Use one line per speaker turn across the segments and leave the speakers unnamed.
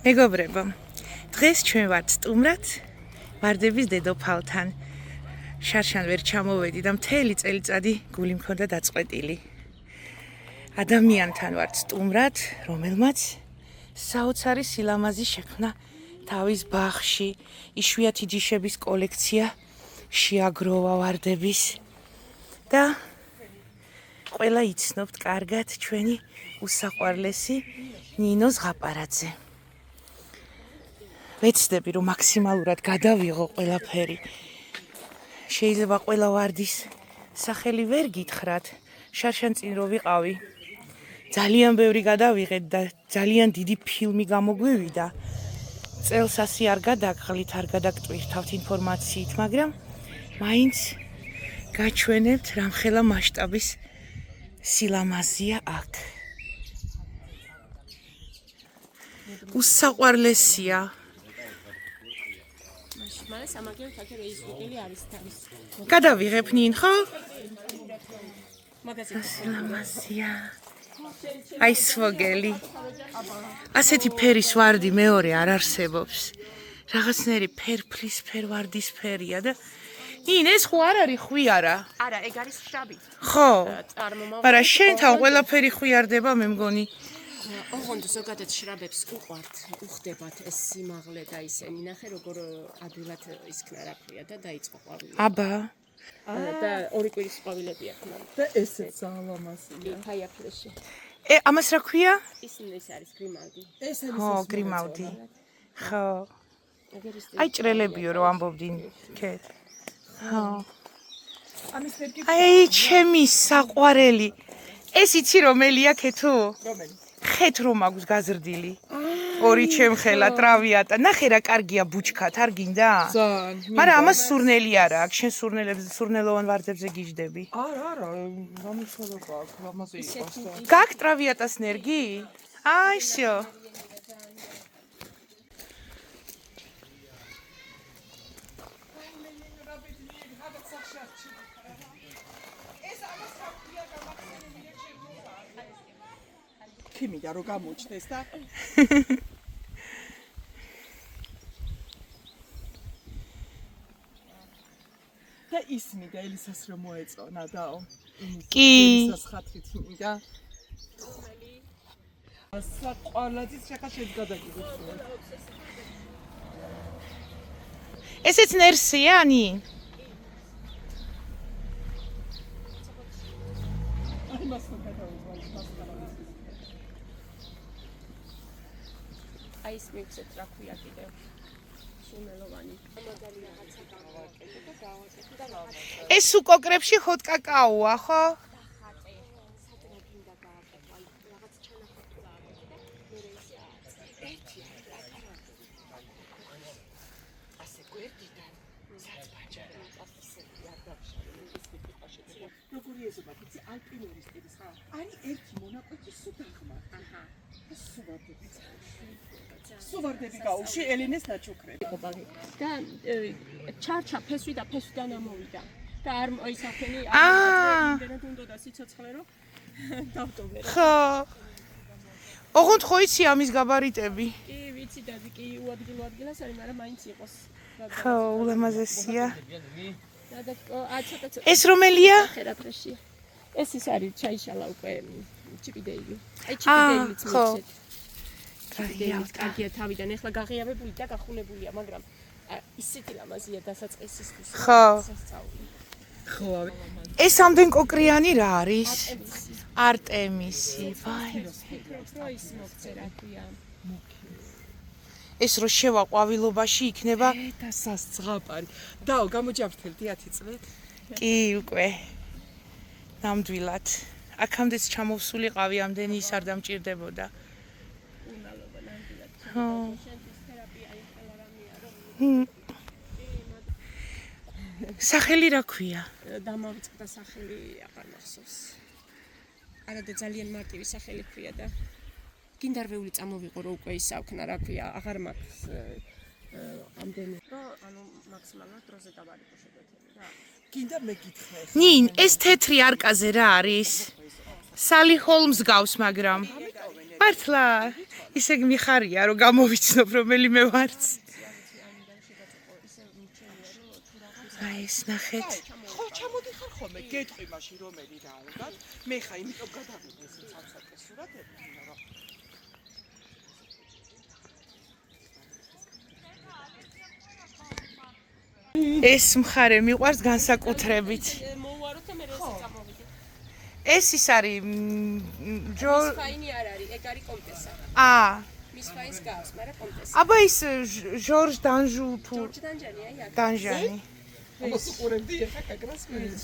მეგობრებო, დღეს ჩვენ ვართ სტუმრად ვარდების დედოფალთან. შარშან ვერ ჩამოვედი და მთელი წელიწადი გული მქონდა დაწყვეტილი. ადამიანთან ვართ სტუმრად, რომელმაც საოცარი სილამაზი შექმნა თავის ბაღში, იშვიათი ჯიშების კოლექცია შეაგროვა ვარდების და ყველა იცნობთ კარგად ჩვენი უსაყვარლესი ნინო ზღაპარაძე. ვეცდები რომ მაქსიმალურად გადავიღო ყველაფერი. შეიძლება ყველა ვარდის სახელი ვერ გითხრათ, შარშან წინ რო ვიყავი. ძალიან ბევრი გადავიღეთ და ძალიან დიდი ფილმი გამოგვივიდა. წელს ასე არ გადაგხლით, არ გადაგტვირთავთ ინფორმაციით, მაგრამ მაინც გაჩვენებთ რამხელა მასშტაბის სილამაზია აქ. უსაყვარლესია. გადავიღებ ნინ, ხო? სილამაზია. აი სვოგელი. ასეთი ფერის ვარდი მეორე არ არსებობს. რაღაცნაირი ფერფლის ფერვარდის ფერია და ნინ ეს ხო არ არის ხვიარა?
არა, ეგ არის შრაბი.
ხო. მაგრამ შენთან ყველაფერი ხვიარდება, მე მგონი.
ოღონდ ზოგადად შრაბებს უყვართ, უხდებათ ეს სიმაღლე და ისენი. ნახე როგორ ადვილად ისქნა რა ქვია და დაიწყო ყვავილი.
აბა.
და ორი კვირის ყვავილები აქვს.
და ესეც ძალამასია.
ფაიაფლეში.
ამას რა ქვია?
ის არის გრიმალდი.
ეს არის
ხო, გრიმალდი. ხო. აი ჭრელებიო რო ამბობდი ქე. ხო.
ამის ფერგი
აი ჩემი საყვარელი. ეს იცი რომელია ქეთო?
რომელი?
ხეთ რომ აქვს გაზრდილი. ორი ჩემხელა ტრავიატა. ნახე რა კარგია ბუჩქად, არ გინდა?
ძალიან.
მაგრამ ამას სურნელი არა აქვს. შენ სურნელოვან ვარდებზე გიждები.
არა, გამიშალება აქვს, ამაზე იყოს და.
გაქვს ტრავიატას ნერგი? აი всё.
ქიმიდა რო გამოჩნდეს და და ისმიდა ელისას რომ მოეწონა დაო.
კი.
ელისას ხათრით მიდა. საყვარლაძის შეხა შეძგადაგიდეთ.
ესეც ნერსია ანი?
აი მასო გადავიწყო, მასო.
აი ეს მიქცეთ რა ქვია კიდევ. სუნელოვანი. მაგარი რაღაცა გავაკეთე და გავაკეთე და გავაკეთე.
ეს უკოკრებში ხოთ კაკაოა, ხო?
ხატე, სატრაგინდა გააკეთე. აი რაღაც ჩანახატი გააკეთე და მე ისე ერთი ასე გვერდიდან საწვაჭარა ასეთი არ დავშალე ის მიყაშე.
როგორი ეზობა, იცი ალპინური სტილის ხა? არის ერთი მონაკვეთი სუპერხმა. აჰა. სუვარდები გაუში ელენეს დაჩუქრები.
და ჩარჩა ფესვი და ფესვიდან ამოვიდა. და არ ისახენი იმდენად უნდა სიცოცხლე რომ დავტოვე.
ხო. ოღონდ ხო იცი ამის გაბარიტები?
კი, ვიცი და კი უადგილოადგილას არის, მაგრამ მაინც იყოს.
ხო, ულამაზესია.
და ცოტა
ეს რომელია?
ხერაფრეში. ეს ის არის ჩაიშალა უკვე ჩიპიდეილი. აი ჩიპიდეილიც მიცეთ. კარგია თავიდან, ეხლა გაღიავებული და გახულებულია, მაგრამ ისეთი ლამაზია დასაწყისისთვის.
ხო.
ხო.
ეს ამდენ კოკრიანი რა არის? არტემისი. ვაი.
რო ის მოგცე რა ქვია.
ეს რო შევა ყვავილობაში იქნება
და სასძღაპარი. დაო, გამოჯავშთელდი 10 წლით.
კი, უკვე. ნამდვილად. აქამდეც ჩამოვსულიყავი ამდენი ის არ დამჭირდებოდა. ხო. სახელი რა ქვია?
დამავიწყდა სახელი აღარ მახსოვს. არა და ძალიან მარტივი სახელი ქვია და გინდარვეული წამოვიყო რომ უკვე ის აქვნა რა ქვია, აღარ მაქვს ამდენი. ანუ მაქსიმალურად დროზე დავარიყო შეგვეთელი რა.
გინდა მე გითხრა ეს.
ნინ, ეს თეთრი არკაზე რა არის? სალი ჰოლმს გავს, მაგრამ მართლა ისე მიხარია, რომ გამოვიცნობ რომელიმე ვარც. აი ეს ნახეთ.
ხო, ჩამოდიხარ ხოლმე, გეტყვი მაშინ რომელი რა უნდა. მე ხა იმიტომ გადავიდე ეს ცალ-ცალკე სურათები, მაგრამ
ეს მხარე მიყვარს განსაკუთრებით.
მოვუაროთ და მე ესე წამოვიდე.
ეს ის არის
ფაინი არ არის, ეგ არის კომტესა. მის ფაინს გავს, მაგრამ კომტესა.
აბა ის ჟორჟ დანჟუ თუ
ჯორჯ დანჯანი, აი აქ.
დანჟანი.
ამას უყურებდი ახლა კაკრას მის.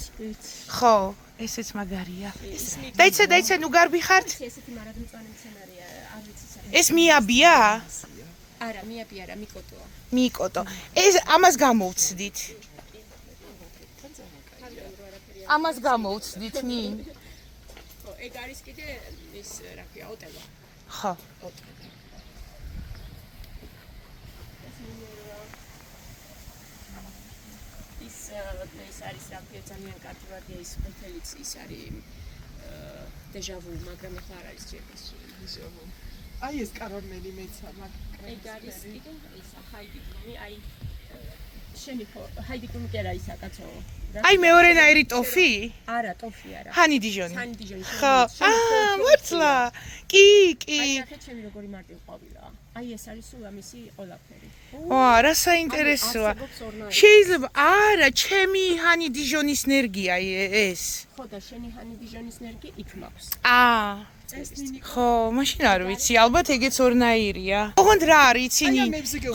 ხო, ესეც მაგარია. დაიცა, ნუ გარბი ხართ?
ესეთი მარადმწვანე მცენარეა, არ ვიცი სა.
ეს მიაბია?
არა, მიაბი არა, მიკოტოა.
მიკოტო. ეს ამას გამოვცდით. ამას გამოვცდით ნინ.
ხო, ეგ არის კიდე ის რა ქვია, ოტელო.
ხო.
ის არის რა ქვია, ძალიან კარგი ვარდია ის ყვითელიც ის არის დეჟავუ, მაგრამ ახლა არ არის ჯერ ეს დეჟავუ.
აი ეს კარამელი მეცა მაგ.
ეგ არის კიდე ის ჰაიდიკუმი, აი შენი ჰაიდიკუმი კი არა ის აკაცო.
აი მეორენაირი ტოფი?
არა, ტოფი არა.
ჰანი დიჟონი.
ჰანი დიჟონი.
ხო. მართლა. კი.
აი ნახეთ ჩემი როგორი მარტივ ყვავილა. აი ეს არის სულ ამისი ყველაფერი.
ვა, რა საინტერესოა. შეიძლება არა, ჩემი ჰანი დიჟონის ნერგია ეს.
ხო და შენი ჰანი დიჟონის ნერგი იქ მაქვს.
ხო, მაშინ არ ვიცი, ალბათ ეგეც ორნაირია. ოღონდ რა არის, იცინი?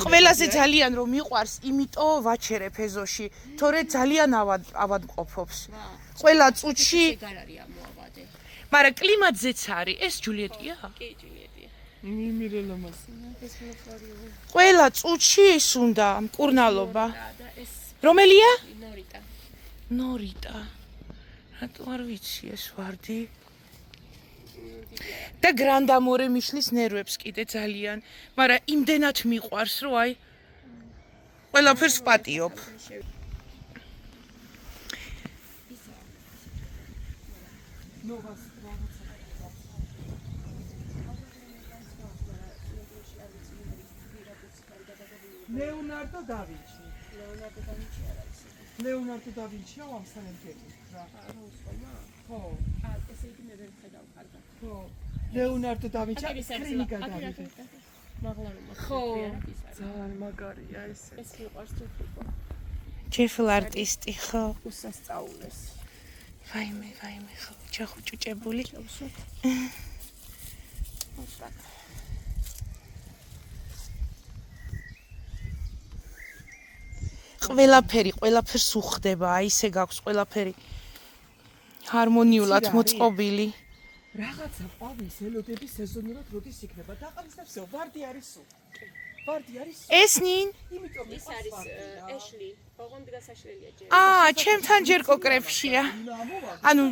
ყველაზე ძალიან რომ მიყვარს, იმიტომ ვაჩერებ ეზოში, თორე ძალიან ავადმყოფობს. ყველა წუთში
ეგ არ არის ამოავადე.
მაგრამ კლიმატზეც არის, ეს ჯულიეტია?
კი, ჯულიეტია.
მიმირელამას.
ეს მოხარიო.
ყველა წუთში ის უნდა მკურნალობა.
და ეს
რომელია?
ნორიტა.
ნორიტა. რატო არ ვიცი ეს ვარდი? და გრანდამორე მიშლის ნერვებს კიდე ძალიან, მაგრამ იმდენად მიყვარს, რომ აი ყველაფერს ვპატიობ.
ლეონარდო და ვინჩი. ლეონარდო და ვინჩია ამსანემ გეტყვით რა. ხო.
ესე იგი მე ვერ ხედავ კარგად.
ხო. ლეონარდო და ვინჩი კრინიკა დავიდე.
მაღლარუმა.
ხო. ძალიან მაგარია ეს.
ეს მიყვარს თუ ხო.
ჯეფლ არტისტი ხო?
უსასწაულეს.
ვაიმე, ხო, ჩახუჭუჭებული. ყველაფერს უხდება, აი ესე გაქვს ყველაფერი ჰარმონიულად მოწყობილი.
რაღაცა ყვავის ელოდები სეზონურად როდის იქნება? დაყრის და всё, ვარდი არის სულ. ვარდი არის სულ.
ეს ნინ?
იმიტომ
ის არის ეშლი. ოღონდ გასაშლელია ჯერ.
ჩემთან ჯერ კოკრეფშია. ანუ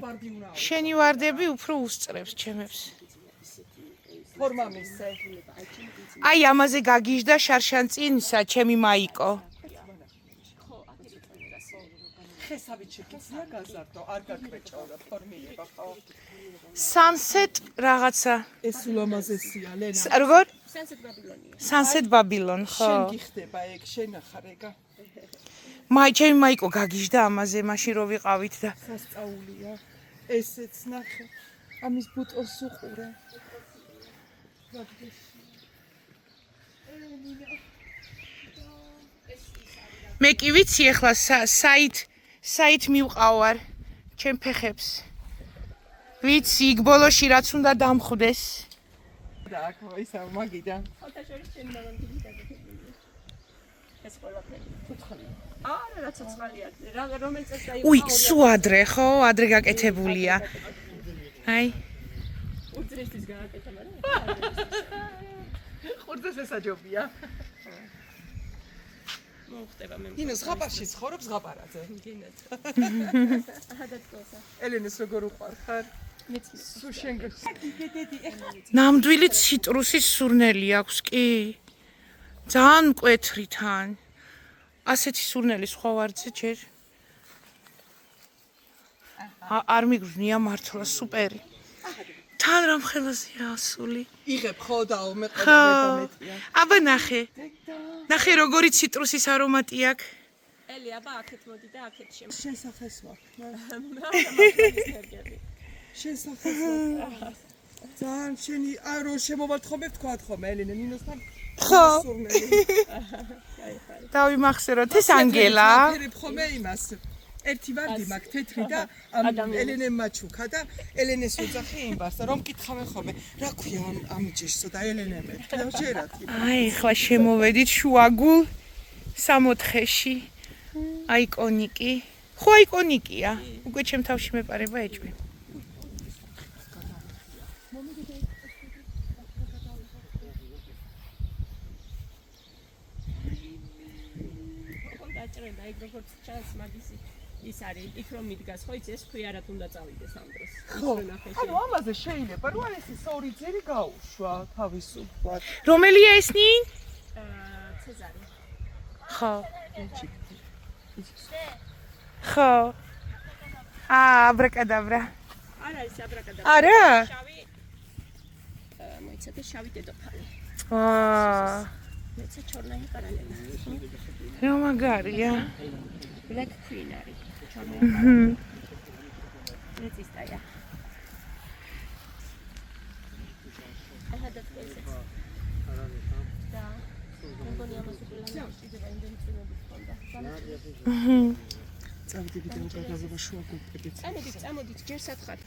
შენი ვარდები უფრო უსწრებს ჩემებს.
ფორმა მისცე.
აი ამაზე გაგიჟდა შარშანწინისა ჩემი მაიკო.
ხესავით შეგიძლია გაზარდო, არ გაკრეჭავ და ფორმირება ხო?
Sunset რაღაცა.
ეს ულამაზესია, ლენა.
როგორ?
Sunset Babylon-ია.
Sunset Babylon, ხო.
შენ გიხდება ეგ, შენახარ ეგა.
ჩემი მაიკო გაგიჟდა ამაზე, მაშინ რო ვიყავით და
სასწაულია. ესეც ნახე. ამის ბუტონს უყურე.
მე კი ვიცი ახლა საით მივყავარ ჩემ ფეხებს. ვიცი, იქ ბოლოში რაც უნდა დამხვდეს.
და აქ ისე მაგიდან.
ხოთა შორის შენ მაგამდე დაგეკეთებული. ეს ყველაფერი. ცოცხალია. არა, რა ცოცხალია. რომელ წელს დაიწყო?
უი, სუ ადრე, ხო? ადრე გაკეთებულია. აი.
უძრესთვის გააკეთა, მაგრამ
ხურდეს ესაჯობია.
მოხდება მე.
ინო ზღაპარში ცხოვრობს ზღაპარაძე.
გინეთ. აჰა დათქოსა.
ელენეს როგორ უყარ ხარ?
მეც
სუ შენ გედი ეხლა
ნამდვილი ციტრუსის სურნელი აქვს კი? ძალიან მკვეთრი თან. ასეთი სურნელი სხვა ვარდზე ჯერ არ მიგრძნია მართლა სუპერი. თან რამ ხელაზეა ასული.
იღებ ხო და მეყოლებია.
აბა ნახე. ნახე როგორი ციტრუსის არომატი აქვს.
ელი აბა აქეთ მოდი და აქეთ შემო.
შესახეს ვარ.
მაგარი.
შესახეს ვარ. ძალიან შენი არო შემოვართხობ თქვათ ხომ ელენე ნინოსთან
ხო.
სურნელი.
დავიმახსევროთ ეს ანგელა.
ფერებ ხომე იმას. ერთი ვარდი მაგ თეთრი და ელენე მაჩუკა და ელენეს უძახი იმბას რომ კითხავენ ხოლმე რა ქვია ამ ჯიშსო და ელენე მეთქი და შეერათი.
აი ხლა შემოვედით შუაგულ 64-ში. აიკონიკი. ხო აიკონიკია. უკვე ჩემ თავში მეპარება ეჭვი.
და ეგ როგორც ჩანს მაგის ის არის იქ რომ მიდგას ხო იცი ეს ქვია რა თუნდა წავიდეს ამ დროს
ხო ანუ ამაზე შეიძლება რომ ეს ორი ძირი გაუშვა თავისუფლად
რომელია ეს ნინ?
ცეზარი
ხო ხო აბრაკადაბრა
არ არის აბრაკადაბრა
არა
შავი მოიცადე შავი დედოფალი მეცა ჩორნაი პარალელი
რა მაგარია
Black Queen არის ჩორნაი მეცისტაია აჰა და ეს და მეგონი ამას უკვე შეიძლება იმდენი წვიმები ჰქონდა
წავიდები და უკადაგება შუა გულწრფელიც
წამოდით ჯერ სათხარ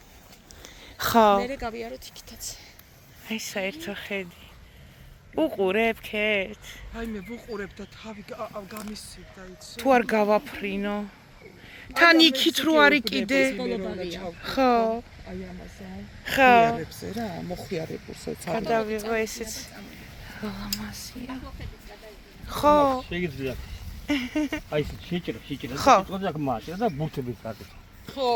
ხო
მერე გავიაროთ იქითაც
აი საერთო ხედი უყურებ ქეთ
აი მე ვუყურებ და თავი გამისცით და იცი
თუ არ გავაფრინო თან იქით რო არის კიდე ხო
აი ამაზე
ხო
ხიარებზე რა მოხიარებულსაც არ
გადავიღო ესეც ლამაზია ხო
შეიძლება აი ეს შეჭრა
ხო.
და გმაშია და ბუთები კარგი
ხო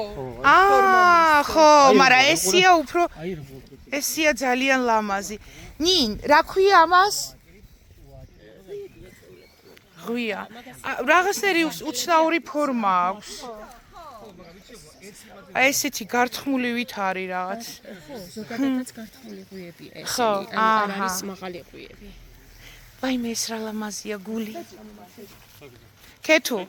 ხო მაგრამ ესია უფრო
აი რა ბუთები
ესია ძალიან ლამაზი ნინ რა ქვია ამას ღვია რაღაცნაირი უცნაური ფორმა აქვს აი ესეთი გართხმულივით არის რაღაც
ხო ზოგადადაც გართხმული ღვიები ეს
ხო,
არ არის მაღალი ღვიები
ვაიმე ეს რა ლამაზია გული ქეთო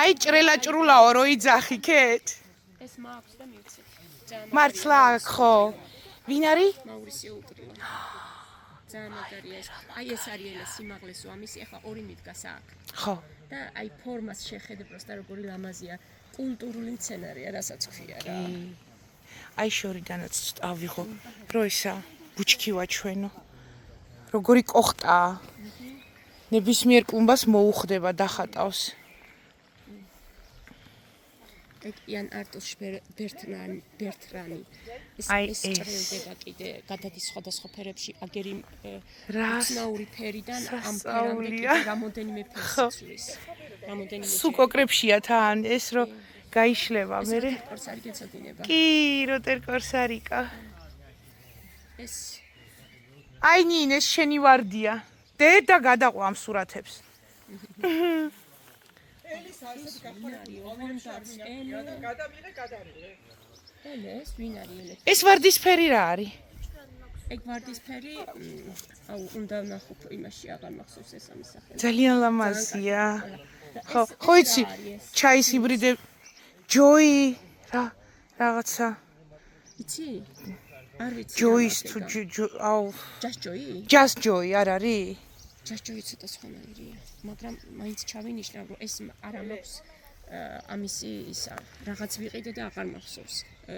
აი ჭრელაჭრულაო რო იძახი ქეთ
ეს მაქვს და მივცეთ
მართლა ხო ვინ არის
მაურისიო უტრილა ძალიან მაგარია ეს აი ეს არის ელა სიმაღლესო ამისი ახლა ორი მიდგას აქ
ხო
და აი ფორმას შეხედე პროსტა როგორი ლამაზია კულტურული მცენარეა რასაც ქვია რა
აი შორიდანაც ავიღო რო ისა ბუჩქივა ჩვენო როგორი კოხტაა ნებისმიერ კლუმბას მოუხდება დახატავს
ეგ იან არტუს ბერტრანი ეს ჭრელდება კიდე გადადის სხვადასხვა ფერებში აგერი უცნაური ფერიდან ამ ფერამდე კიდე რამოდენიმე ფერს იცვლის რამოდენიმე
სულ კოკრებშია თან ეს რო გაიშლება მე
კორსარი გეცოდინება
კი როტერ კორსარიკა
ეს
აი ნინ ეს შენი ვარდია დედა გადაყვა ამ სურათებს
ელის ასეთ გადამიღე
ეს ვინ არის
ეს ვარდისფერი რა არის
ეგ ვარდისფერი აუ უნდა ნახო იმაში აღარ მახსოვს ეს ამის სახელი
ძალიან ლამაზია ხო იცი ჩაის ჰიბრიდე ჯოი რა რაღაცა
იცი არ ვიცი
ჯოის თუ აუ
just joy
just joy არ არის
just joy ცოტა სხვანაირია მაგრამ მაინც ჩავინიშნავ რომ ეს არ ამაქვს ამისი ისა რაღაც ვიყიდე და აღარ მახსოვს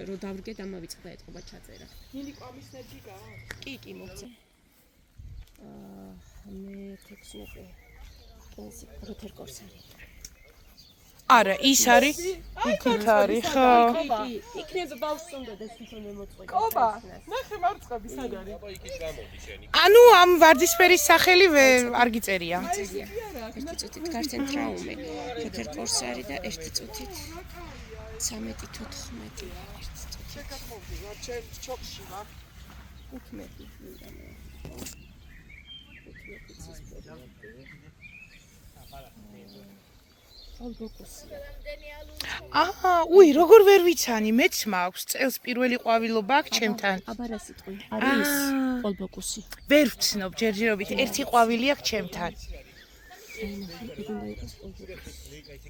რომ დავრგე და მოვიწყდა ეთყობა ჩაწერა
ნინი კვამის ნერგი გაა
კი მოგწე მე 16 კენსი როთერ კორსარი
არა ის არის იქით არის ხო
კი იქნება ბავშვს უნდა და თვითონ მოწყვეტი
კობა ნახე მარწყები სად არის
ანუ ამ ვარდისფერის სახელი არ გიწერია
ერთი წუთით გარცენ ტრაუმე როთერ კორსარი და ერთი წუთით 13-14 ერთი წუთით
შეკათმოვდივარ ჩემ ჩოქში ვარ
15 15 ყოლბოკუსია.
უი, როგორ ვერ ვიცანი, მეც მაქვს წელს პირველი ყვავილობა აქვს ჩემთან.
აბა რა სიტყვი? არის ყოლბოკუსი.
ვერ ვცნობ ჯერჯერობით, ერთი ყვავილი აქვს ჩემთან.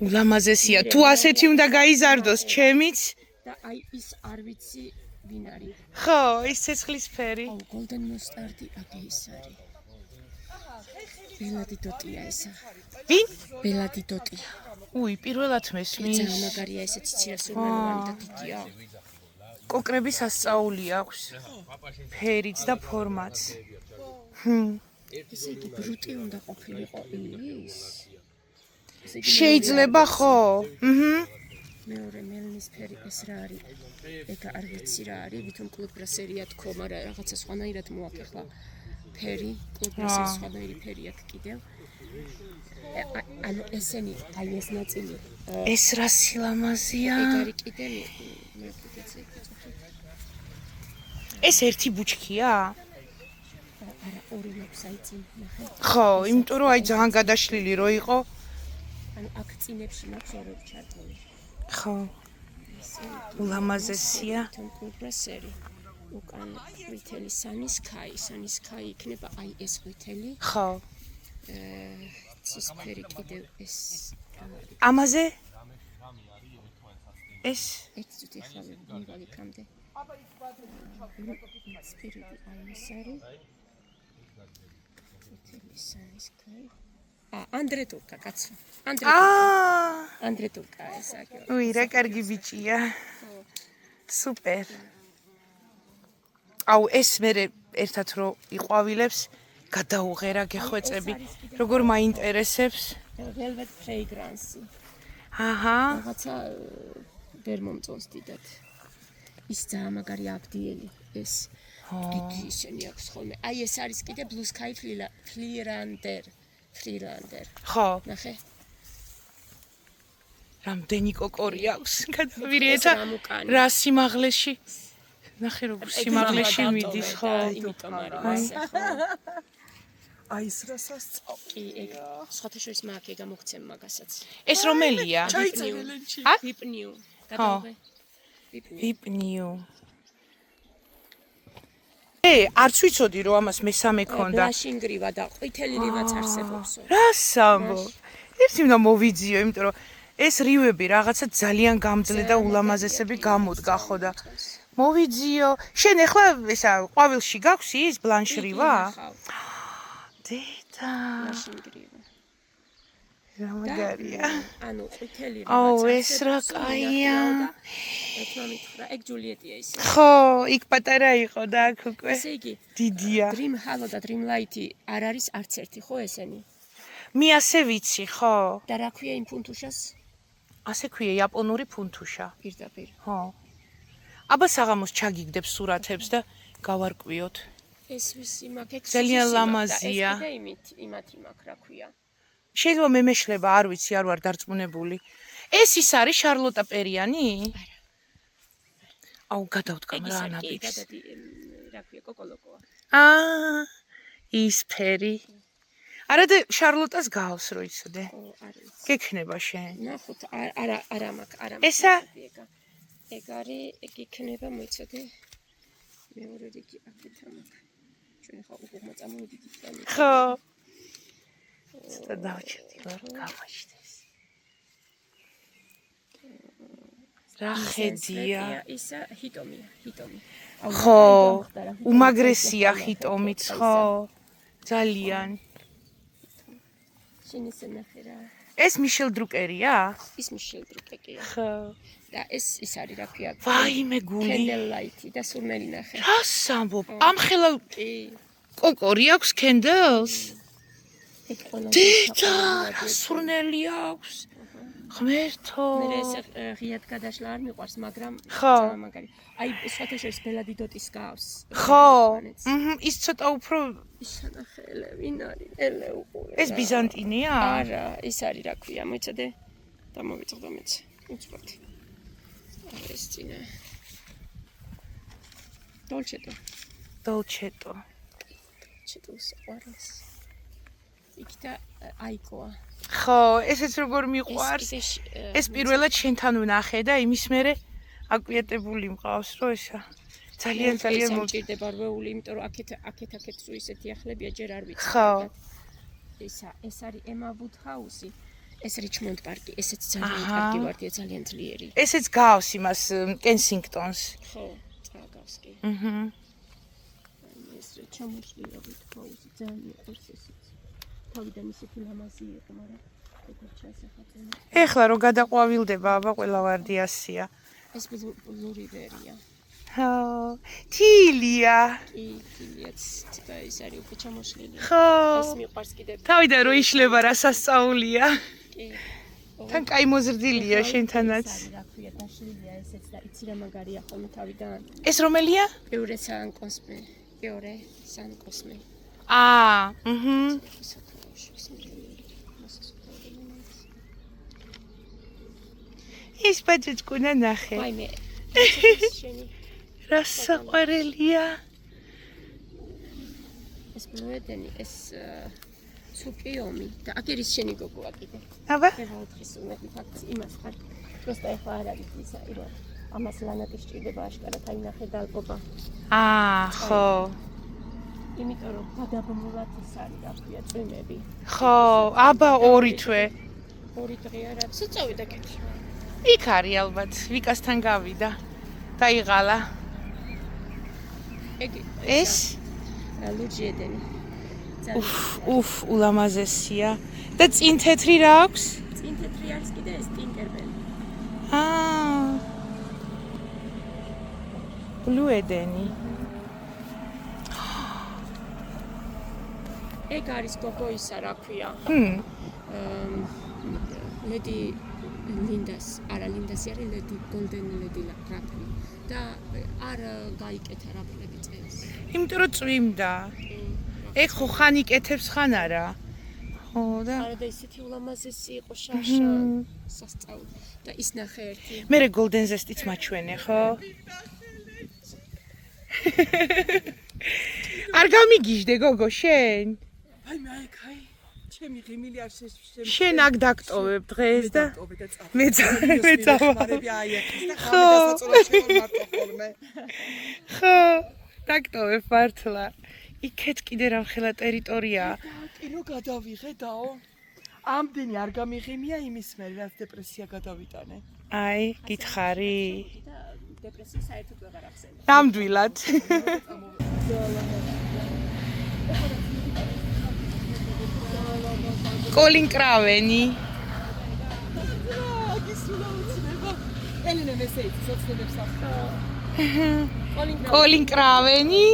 ულამაზესია, თუ ასეთი უნდა გაიზარდოს ჩემიც.
და აი ის არ ვიცი ვინ არის.
ხო, ის ცეცხლისფერი.
აუ, golden mustard აგე ის არის. ბელადი დოტია ესა.
ვინ?
ბელადი დოტია.
უი, პირველად მესმის.
ძალიან მაგარია ესე ციცირასურმენოვანი და დიდია.
კოკრები სასწაული აქვს. ფერიც და ფორმაც.
ესე იგი ბრუტი უნდა ყოფილიყო ის.
შეიძლება ხო?
მეორე მელნისფერი ეს რა არის? ეგ არ ვიცი რა არის, ვითომ კლუბბრასერია თქო, მაგრამ რაღაცა სხვანაირად მოაქ ახლა ფერი, კლუბბრასერის სხვანაირი ფერი აქვს კიდევ. ანუ ესენი, აი ეს ნაწილი.
ეს რა სილამაზია.
ეგ არის კიდევ მე კიდეც ეგ ვიწოდი.
ეს ერთი ბუჩქია?
არა, ორი მაქვს აი წინ, ნახე.
ხო, იმიტომ რომ აი ძალიან გადაშლილი რო იყო.
ანუ აქ წინებში მაქვს ორი ჩარტული.
ხო. ულამაზესია.
თვითონ კლუბბრასერი. უკან ყვითელი სანისქაი იქნება აი ეს ყვითელი.
ხო.
ცისფერი კიდევ ეს
ამაზე? ეს?
ერთ წუთი ახლა მივალ იქამდე. სპირიტი აი ეს არის. ყვითელი სანისქაი. ანდრე ტურკა კაცო. ანდრე ტურკა ეს აგე.
უი, რა კარგი ბიჭია. სუპერ. აუ, ეს მე ერთად რო იყვავილებს, გადაუღერა გეხვეწები. როგორ მაინტერესებს?
velvet fragrance.
აჰა.
რაღაცა ვერ მომწონს დიდად. ის ძალიან მაგარი აბდიელი ეს. დიდი ისინი აქვს ხოლმე. აი ეს არის კიდე blue sky freelander.
ხო.
ნახე.
რამდენი კოკორი აქვს? გადავირიეთა რა სიმაღლეში. ნახე როგორ სიმაღლეში მიდის, ხო?
იმიტომ არის ესე, ხო?
აი ეს რა სასწაული.
კი, ეგ სხვათა შორის მაგე გამოგცემ მაგასაც.
ეს რომელია?
ჩაიწერელენჩი.
ვიპნიუ. გადავღე.
ვიპნიუ. არც ვიცოდი რომ ამას მესამე ქონდა.
ბლაშინგრივა და ყვითელი რივაც არსებობსო.
რა სამბო. ერთი უნდა მოვიძიო, იმიტომ რომ ეს რივები რაღაცა ძალიან გამძლე და ულამაზესები გამოდგა ხო და მოვიძიო. შენ ახლა ესა ყვავილში გაქვს ის ბლანშრივა? დედა.
ბლაშინგრივა.
რა მაგარია.
ანუ ყვითელი რივაც
აუ, ეს რა კაია.
ეგ ჯულიეტია ის.
ხო, იქ პატარა იყო და აქ უკვე
ესე იგი,
დიდია.
Dream Halo და Dream Light არ არის არც ერთი, ხო ესენი?
მე ასე ვიცი, ხო?
და რა ქვია იმ ფუნთუშას?
ასე ქვია იაპონური ფუნთუშა.
პირდაპირ.
ხო. აბა საღამოს ჩაგიგდებს სურათებს და გავარკვიოთ.
ეს ვისი მაქვს?
ძალიან ლამაზია.
ეს კიდე იმათი მაქვს, რა ქვია?
შეიძლება მე მეშლება, არ ვიცი, არ ვარ დარწმუნებული. ეს ის არის შარლოტა პერიანი?
არა.
აუ, გადავდგამ რა ანაბიჯს.
გადადი, რა ქვია, კოკოლოკოა.
ის ფერი. არა და შარლოტას გავს რო იცოდე.
ო, არ ვიცი.
გექნება შენ.
ნახოთ, არა მაქვს.
ესა?
ეგ არის, ეგ იქნება, მოიცოდე. მეორე რიგი აქეთ მაქვს. ჩვენ ხა უგუღმა წამოვიდით იქიდან.
ხო. ცოტა დავჭერდი რომ გამაჩნდეს. რა ხედია?
ისა ჰიტომია.
ხო, უმაგრესია ჰიტომიც, ხო. ძალიან.
შენ ისე ნახე რა.
ეს მიშელ დრუკერია?
ის მიშელ დრუკერია.
ხო.
და ეს არის რა ქვია?
ვაიმე გული.
კენდელაითი და სურნელი ნახე.
რა სამბობ? ამ ხელა
კი.
კოკორი აქვს კენდელს?
ეგ ყველა
დედა, რა სურნელი აქვს? ღმერთო.
მე ეს ღიად გადაშლა არ მიყვარს, მაგრამ
ხო.
ძალიან მაგარი. აი სხვათა შორის ბელადი დოტის გავს.
ხო. ის ცოტა უფრო
ისანახელე, ვინ არის? ელე უყურე.
ეს ბიზანტინია?
არა, ის არის რა ქვია, მოიცადე? დამოვიწყდა მეც. უცბად. ეს წინა. დოლჩეტო.
დოლჩეტო.
ჩიტოს ყვარელს. იქით აიკოა.
ხო, ესეც როგორ მიყვარს. ეს პირველად შენთან ვნახე და იმის მერე აკვიეტებული მყავს, რომ ესა ძალიან
მომჭირდება რვეული, იმიტომ რომ აქეთ თუ ისეთი ახლებია ჯერ არ ვიცი.
ხო.
ეს არის ემა ვუდჰაუსი. ეს რიჩმონდ პარკი, ესეც ძალიან კარგი ვარდია, ძალიან ძლიერი.
ესეც გავს იმას კენსინგტონს.
ხო, წაგავს კი. ეს ჩამოშლია ვუდჰაუსი, ძალიან მიყვარს ესეც. თავიდან ისეთი ლამაზი იყო, მაგრამ ეგრე ჩასახატენ.
ეხლა რო გადაყვავილდება, აბა ყველა ვარდიასია.
ეს ბლურივერია.
ხო, თილია.
კილიაც და ეს არის უკვე ჩამოშლილი.
ხო.
ეს მიყვარს კიდევ.
თავიდან რო იშლება რა სასწაულია.
კი.
თან კაი მოზრდილია შენთანაც.
რა ქვია, დაშლილია ესეც და იცი რა მაგარია ხოლმე თავიდან.
ეს რომელია?
პიურე სან კოსმე. პიურე სან კოსმე.
ის ბაჭკუნა ნახე.
აი მე. შენი
რა საყვარელია.
ეს ბლუედენი, ეს ცუკიომი და აქ არის შენი გოგოა კიდე.
აბა?
მე ვაუთხი ფაქტს იმას ხარ. просто ეხლა არ არის ისა, ირა. ამას ლანაკი სჭირდება აშკარად აი ნახე დალყობა.
ხო.
იმიტომ რომ გადაბმულად ის არის რა ქვია წვიმები.
ხო, აბა ორი თვე.
ორი დღე არა. საწავიდა კეთილი.
იქ არის ალბათ, ვიკასთან გავიდა. დაიღალა. ეს
ლუჯიედენი.
უფ, ულამაზესია. და წინ თეთრი რა აქვს?
წინ თეთრი არის კიდე ეს ტინკერბელი.
ბლუედენი.
ეგ არის გოგო ისა რა ქვია. ლედი ლინდას, არა ლინდასი არის ლედი გოლდენ ლედი რაფლი და არ გაიკეთა რაფლები წელს.
იმიტომ რომ წვიმდა. ეგ ხო ხან იკეთებს ხან არა. ხო და
არა და ისეთი ულამაზესი იყო შაშა სასწაული და ის ნახე ერთი.
მე გოლდენ ზესტიც მაჩვენე ხო? არ გამიგიჟდე გოგო შენ?
აი მე აი ჩემი ღიმილი არ
შენ აქ დაგტოვებ დღეს და მე
წავარები აი ახლა და ხამე დასაწოლო მარტო ხოლმე.
ხო, დაგტოვებ მართლა. იქეთ კიდე რამხელა ტერიტორიაა.
კი რო გადავიღე დაო. ამდენი არ გამიღიმია იმის მერე რაც დეპრესია გადავიტანე.
აი, გითხარი.
და დეპრესია საერთოდ ვეღარ ახსენე.
ნამდვილად. კოლინ კრავენი.
ელენე მესეიცი სოციალებს ახლა.
კოლინ კრავენი.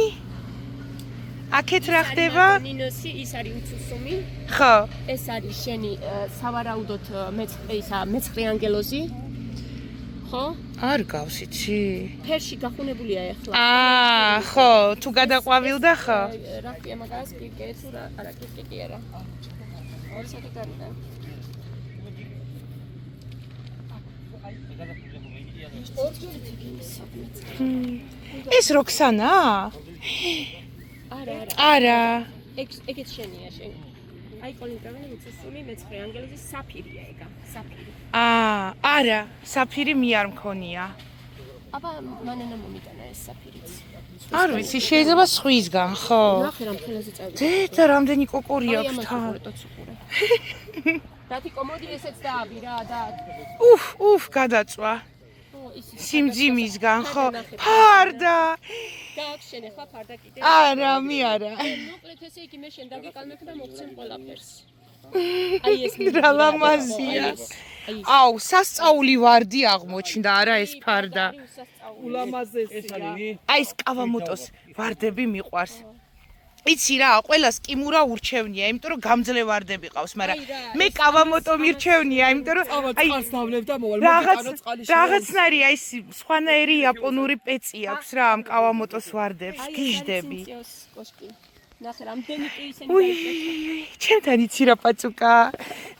აქეთ რა ხდება?
ნინოსი ის არის უცუსუმი.
ხო.
ეს არის შენი სავარაუდოდ მეცხრე ანგელოზი. ხო?
არ გავს იცი.
ფერში გახუნებულია ეხლა.
ხო, თუ გადაყვავილდა ხო?
რა ქვია მაგას კიკე თუ არა კიკე არა. ორი საათი გარდა.
ეს როქსანა? არა.
ეგეც შენია შენ. აი კოლინკრავენი უცესული მეცხრე ანგელოზი საფირია ეგა, საფირი.
არა, საფირი მე არ მქონია.
აბა მანენა მომიტანა ეს საფირიც.
არ ვიცი, შეიძლება სხვისგან, ხო?
ნახე რამ ხელაზე წავიდა.
და რამდენი კოკორი აქვს თან.
დათი კომოდი ესეც დააბი რა და
უფ, გადაწვა. სიმძიმისგან, ხო? ფარდა.
გააქვს შენ ახლა ფარდა კიდე?
არა, მე არა.
მოკლედ ესე იგი მე შენ დაგიკალმებ და მოგცემ ყველაფერს. აი ეს
რა ლამაზია. აუ, სასწაული ვარდი აღმოჩნდა, არა ეს ფარდა.
ულამაზესია.
აი ეს კავამოტოს ვარდები მიყვარს. იცი რა, ყველას კიმურა ურჩევნია, იმიტომ რომ გამძლე ვარდები ყავს, მაგრამ მე კავამოტო მირჩევნია, იმიტომ რომ
აი წყალს დავლებ და მოვალ მოგეკანო წყალი.
რაღაცნაირი აი სხვანაირი იაპონური პეცი აქვს რა ამ კავამოტოს ვარდებს, გიჟდები.
ნახე რამდენი კი ისინი
დაიწყეს. ჩემთან იცი რა პაწუკა.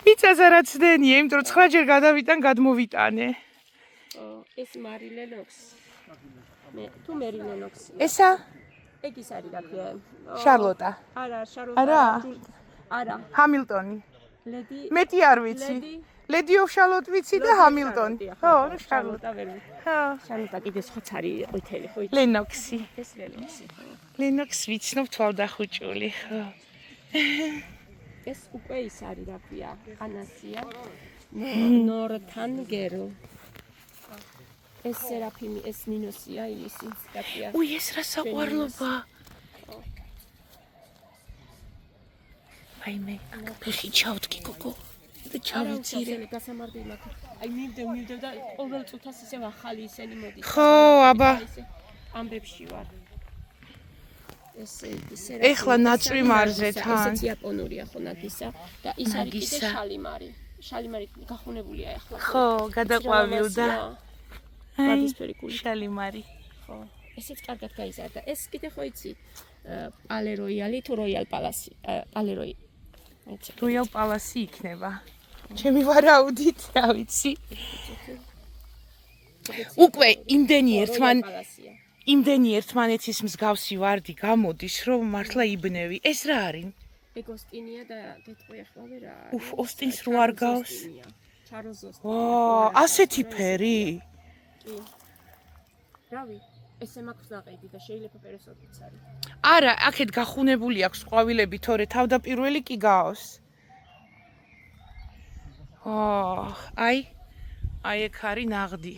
მიწაზე რა ცდენია, იმიტომ რომ 9 ჯერ გადავიტან, გადმოვიტანე.
ეს მარილენოქს. მე თუ მერილენოქს.
ესა?
ეგ ის არის რა ქვია?
შარლოტა.
არა, შარლოტა.
არა.
არა,
ჰამილტონი.
ლედი
მეტი არ ვიცი. ლედი ოფ შარლოტ ვიცი და ჰამილტონი. ხო, ნუ შარლოტა. ხო.
შარლოტა კიდე სხვაც არის ყვითელი, ხო?
ლენოქსი.
ეს ლენოქსი, ხო.
ლენოქსი ვიცნობ თვალდახუჭული, ხო.
ეს უკვე ის არის, რა ქვია, ყანასია. ნორთანგერო. ეს სერაფიმი, ეს ნინოსია, ისი, რა ქვია.
უი, ეს რა საყვარლობა. აი მე, ფეხი ჩავდგი გოგო. და ჩავიცირე.
გასამარბი მაქვს. აი მივდევ და ყოველ წუთას ისევ ახალი ისენი მოდის.
ხო, აბა.
ამბებში ვარ. ესე
ეხლა ნაწვი მარზე თან.
ესეც იაპონურია ხო ნაგისა და ის არის კიდე შალიმარი. შალიმარი გახუნებულია ეხლა.
ხო, გადაყვავილდა.
ვარდისფერი გული.
შალიმარი.
ხო. ესეც კარგად გაიზარდა. ეს კიდე ხო იცი პალე როიალი თუ როიალ პალასი? პალე როი.
როიალ პალასი იქნება. ჩემი ვარაუდით, რა ვიცი. უკვე იმდენი ერთმანეთის მსგავსი ვარდი გამოდის, რომ მართლა იბნევი. ეს რა არის?
ეგოსტინია და გეტყვი ახლა ვერა.
უფ, ოსტინს რო არ გავს.
ჩარლზ ოსტინი.
ვა, ასეთი ფერი.
კი. რავი, ესე მაქვს ნაყიდი და შეიძლება პერესოდიც არის.
არა, აქეთ გახუნებული აქვს ყვავილები, თორე თავდაპირველი კი გაავს. აი ეგ არის ნაღდი.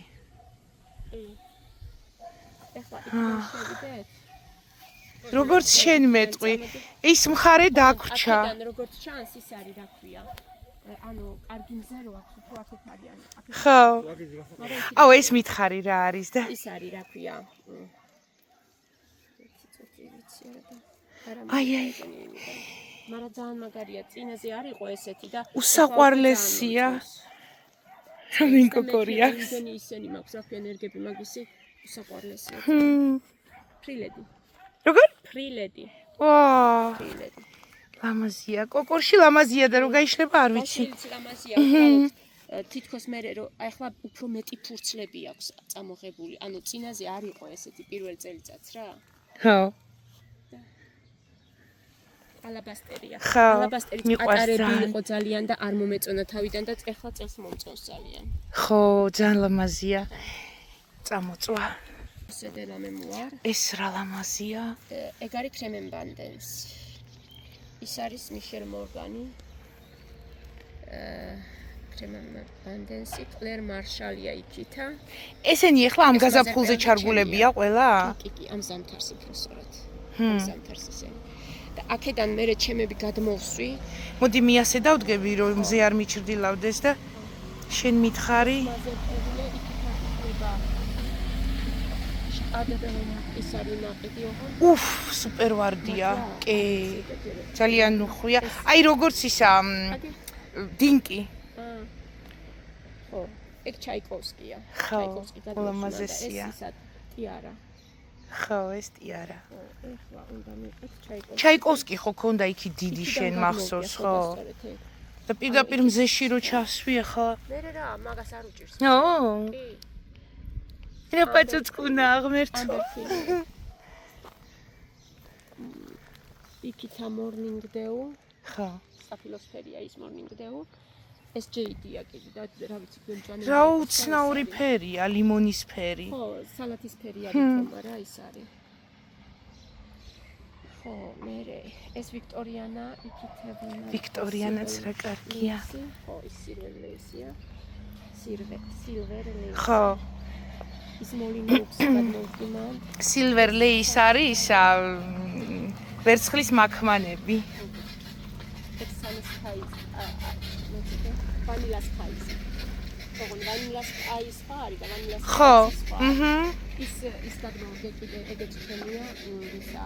ეხლა იქ შევიდეთ.
როგორც შენ მეტყვი, ის მხარე დაგვრჩა.
აქედან როგორც ჩანს ის არის, რა ქვია. ანუ კარგი მზე რო აქვს, უფრო აქეთ არიან.
ხო. აუ ეს მითხარი რა არის და
ის არის, რა ქვია.
აი
მაგრამ ძალიან მაგარია, წინაზე არ იყო ესეთი და
უსაყვარლესია. ვინ კოკორი აქვს?
იმდენი ისენი მაქვს, რა ქვია, ენერგები მაგისი უსაყვარლესია. ფრილედი.
როგორ?
ფრილედი.
ვა,
ფრილედი.
ლამაზია. კოკორში ლამაზია და რო გაიშლება არ ვიცი.
ლამაზია, უბრალოდ თითქოს მე რომ ახლა უფრო მეტი ფურცლები აქვს წამოღებული. ანუ წინაზე არ იყო ესეთი პირველ წელიწადს რა.
ხო.
ალაბასტერია.
ხო,
ალაბასტერი
მიყვარს
პატარები
ძალიან.
იყო ძალიან და არ მომეწონა თავიდან და ახლა წელს მომწონს ძალიან.
ხო, ძალიან ლამაზია. წამოწვა.
სედელამე მოარ.
ეს რა ლამაზია.
ეგ არის კრემენბანდენს. ის არის მიშელ მორგანი. კრემენბანდენსი, კლერ მარშალია იქითა.
ესენი ახლა ამ გაზაფხულზე ჩარგულებია ყველა?
კი, ამ ზამთარს პროფესორად. ამ ზამთარს ისენი. და აქედან მე ჩემები გადმოვსვი.
მოდი მიასე დავდგები რომ მზე არ მიჩრდილავდეს და შენ მითხარი.
ის არის ნაყიდი ოღონდ.
უფ, სუპერ ვარდია. კი. ძალიან უხვია. აი როგორც ისა დინკი.
ხო, ეგ ჩაიკოვსკია.
ხო,
ჩაიკოვსკი
ლამაზესია.
ეს ისა ტიარა.
ხო, ეს ტიარა.
ეხლა უნდა მიყიდ ჩაიკოვსკი.
ჩაიკოვსკი ხო ქონდა იქი დიდი შენ მახსოვს, ხო? და პირდაპირ მზეში რო ჩასვი ახლა.
მე რა, მაგას არ უჭირს.
ო.
კი.
რა პაწუწკუნა აღმერთო.
იქითა morning dew.
ხო.
საფილოსფერია ის morning dew. ეს ჯეიდია კიდე და რა ვიცი გემჭანე.
რა უცნაური ფერია, ლიმონის ფერი.
ხო, სალათის ფერი არის თომა რა ის არის. ხო, მე ეს ვიქტორიანა იქითებინა.
ვიქტორიანაც რა კარგია.
ხო, ის სილვერლეისია. სილვერლეისი.
ხო.
ის მოლინოქს გადმოვდიმა.
სილვერლეის არის ისა ვერცხლის მაქმანები.
ეს სანის ხაის. ვანილას ხაის. ოღონდ ვანილას ხაის ხარი და ვანილას
ხო. ის
გადმოვდგე კიდე ეგეც ჩემია ისა.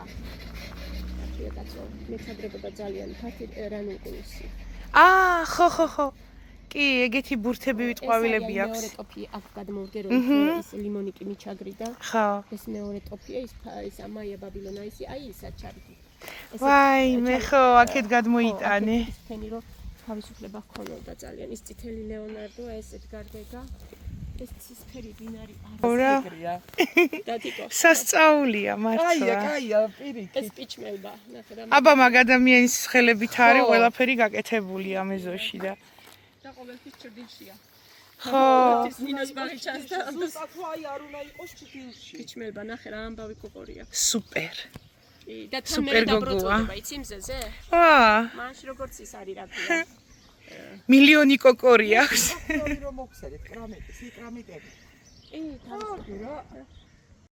კაცო, მეცაдребება ძალიან ფართი რანუნკულისი.
ხო. კი, ეგეთი ბურთები ვიტყვავილები აქვს.
მეორე ტოფი აქ გადმოვდგე რომ ის ლიმონი კი მიჩაგრიდა.
ხო.
ეს მეორე ტოფია ის ამაია ბაბილონაისი, აი ისა ჩარგი.
ვაი, მე ხო აქეთ გადმოიტანე.
ის ფენი რომ თავისუფლება ჰქონოდა ძალიან. ის წითელი ლეონარდო, ეს ედგარ დეგა. ეს ცისფერი ბინარი
ora
დადიკო.
სასწაულია მართლა
კაია, პირიქით.
ეს პიჩმელბა, ნახე რა.
აბა მაგ ადამიანის ხელებით არის ყველაფერი გაკეთებულია მეზოში და
და ყოველთვის ჭრდილშია.
ხო
ეს ნინოს ბაღი ჩანს და
ზუსტად აი არ უნდა იყოს ჭრდილში.
პიჩმელბა, ნახე რა ამბავი კუყორია.
სუპერ
და თან მე
სუპერ
დაბროწოდება, იცი მზეზე?
ვა
მაშ როგორც ის არის რა ქვია.
მილიონი კოკორი აქვს
რომ მოგცერეთ კრამეტი, კრამეტები.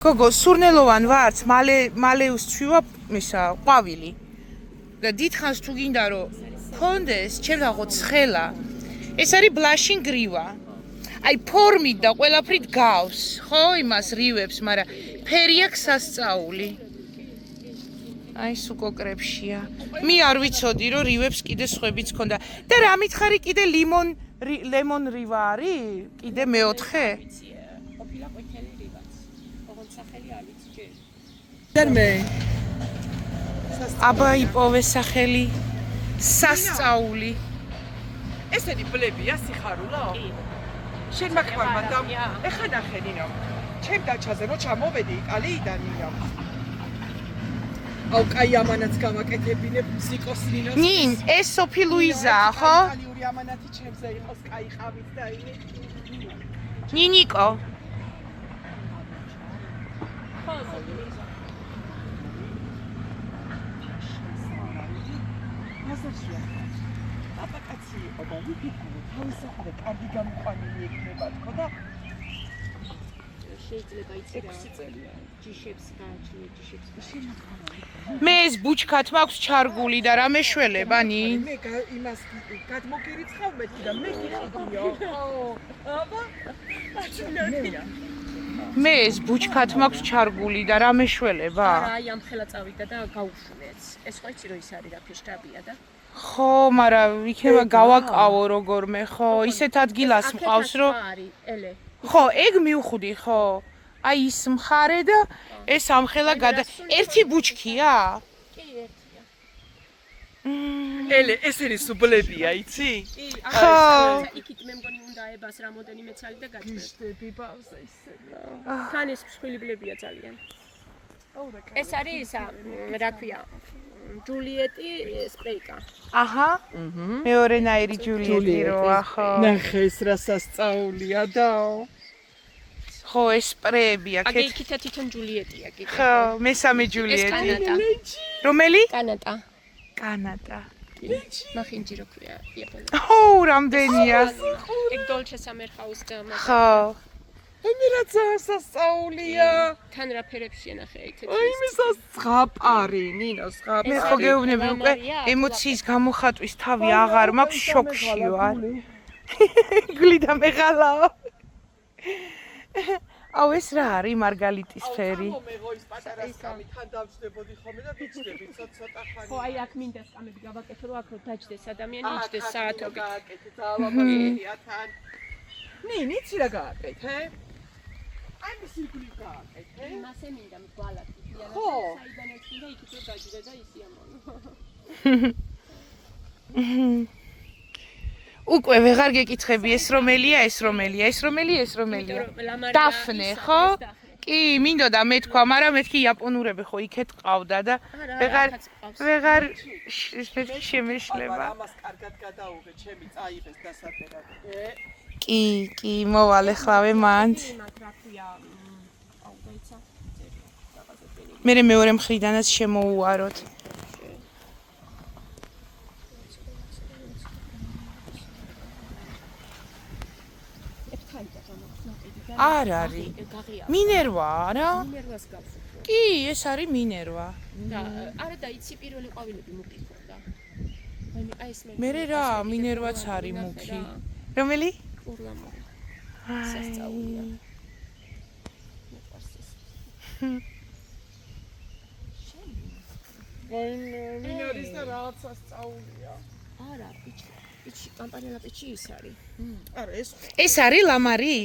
გოგო სურნელოვან ვარც მალე უსცვივა ისა ყვავილი და დიდხანს თუ გინდა რომ კონდეს ჩემ დაღო ცხელა ეს არის ბლაშინ გრივა აი ფორმით და ყველაფრით გავს ხო იმას რივებს მაგრამ ფერი აქვს სასწაული აი სუკოკრებშია მე არ ვიცოდი რომ რივებს კიდე სხვებიც ქონდა და რა მითხარი კიდე ლემონ რივა არის კიდე მეოთხე
ყოფილა ყვითელი რივაც ოღონდ სახელი არ ვიცი ჯერ
დერმე
აბა იპოვე სახელი სასწაული
ესენი ბლებია სიხარულო?
კი
შენ მაგხმარმა და ეხა ნახე ნინო ჩემ დაჩაზე რო ჩამოვედი იტალიიდან ნინო აუ კაი ამანაც გამაკეთებინებ ზიკოს ნინოს
ნინ ეს სოფი ლუიზაა ხო
იტალიური ამანათი ჩემზე იყოს კაი ყავით და ინი
ნინიკო
ხო ზოგიერთი
მასაშია აპაკაცი იყო და ვიფიქრე თავისუფლად კარგი გამოყვანილი ექნება თქო და
შეიძლება იცი რა ჯიშებს გააჩნია ჯიშებს
მე ეს ბუჩქად მაქვს ჩარგული და რა მეშველება ნინ
მე იმას გადმოგერიცხავ მეთქი და მე გიხდიო აბა აჩვენებია
მე ეს ბუჩქად მაქვს ჩარგული და რა მეშველება
არა აი ამ ხელა წავიდა და გაუშვეს ეს ხო იცი რომ ის არის რა ფიშტაბია და
ხო მაგრამ იქნება გავაკავო როგორმე ხო ისეთ ადგილას მყავს რომ
არის ელე
ხო ეგ მივხვდი ხო აი ის მხარე და ეს ამხელა გადა ერთი ბუჩქია
კი ერთია
ელე ესენი სუბლებია იცი
ხო
იქით მე მგონი უნდა ებას რამოდენიმე ცალი და გაჭრე
იშტები ბავზე ისე
თან ეს მსხვილი ძალიან ეს არის ისა რა ქვია ჯულიეტი სპრეიკა
აჰა მეორენაირი ჯულიეტი როა ხო
ნახე ეს რა სასწაულია და
ხო ეს სპრეებია
აგე იქით თვითონ ჯულიეტია კიდე
ხო მესამე
ეს
ჯულიეტი
კანატა
რომელი
კანატა
კანატა
მახინჯი რო ქვია იაპონიაში
ო რამდენია
ეგ დოლჩე სამერხაუს და
ხო
ამირაც სასწაულია
თან რა ფერებშია ნახე იქეთ
აი მე ზღაპარი ნინო ზღაპარი
მე ხო გეუბნები უკვე ემოციის გამოხატვის თავი აღარ მაქვს შოქში ვარ გლიდა მეღალაო აუ ეს რა არის მარგალიტის ფერი
მეგო ის პატარა სკამი თან დავჯდებოდი ხოლმე და ვიჯდები ცოტა ხანი
ხო აი აქ მინდა სკამები გავაკეთო რომ აქ რო დაჯდეს ადამიანი იჯდეს საათობით
გააკეთე ძალაბაგია თან ნიცი რა გააკეთე აი მისიგული გააკეთე
მასე მინდა მგვალად
ხო
საიდან ეჩქინდა იქით რო დაჯდა და ისი ამონო
უკვე ვეღარ გეკითხები ეს რომელია დაფნე ხო კი მინდოდა მეთქვა მაგრამ მეთქი იაპონურები ხო იქეთ ყავდა და ვეღარ შემეშლება
ამას კარგად გადაუღე ჩემი წაიღეს დასაწერად
კი მოვალ ეხლავე მანდ მე მეორე მხრიდანაც შემოუაროთ არ არის მინერვა არა
მინერვას გავს
კი ეს არის მინერვა
და არა და იცი პირველი ყვავილები მუქი ხონდა აი ეს
მე რა მინერვაც არის მუქი რომელი
ურლამო სასწაულია
მინერის და რაღაც სასწაულია
არა პიჩი კამპანიალა პიჩი ის არის
არა
ეს არის ლამარი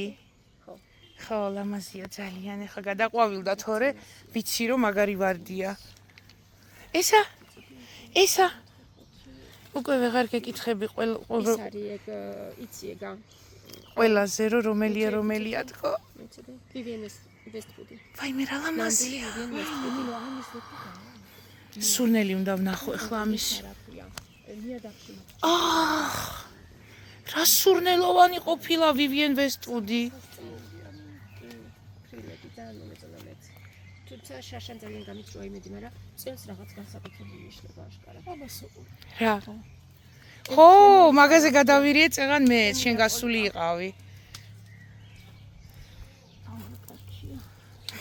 ხო ლამაზია ძალიან ეხა გადაყვავილდა თორე ვიცი რომ მაგარი ვარდია ესა უკვე ვეღარ გეკითხები
ის არის ეგ იცი ეგა
ყველაზე რომელია თქო.
მეცადე ვივიენ ვესტვუდი.
ვაიმე რა ლამაზია.
ვივიენ ვესტვუდი, ნუ ამის
სურნელი უნდა ვნახო ახლა ამისი.
ლიადახში.
რა სურნელოვანი ყოფილა ვივიენ ვესტვუდი.
ფრილები და მომეწონა მეც. თუმცა შაშან ძალიან გამიწროა იმედი, მაგრამ წელს რაღაც განსაკუთრებული იშლება აშკარა.
რა. ხო, მაგაზე გადავირიე წეღან მეც, შენ გასული იყავი.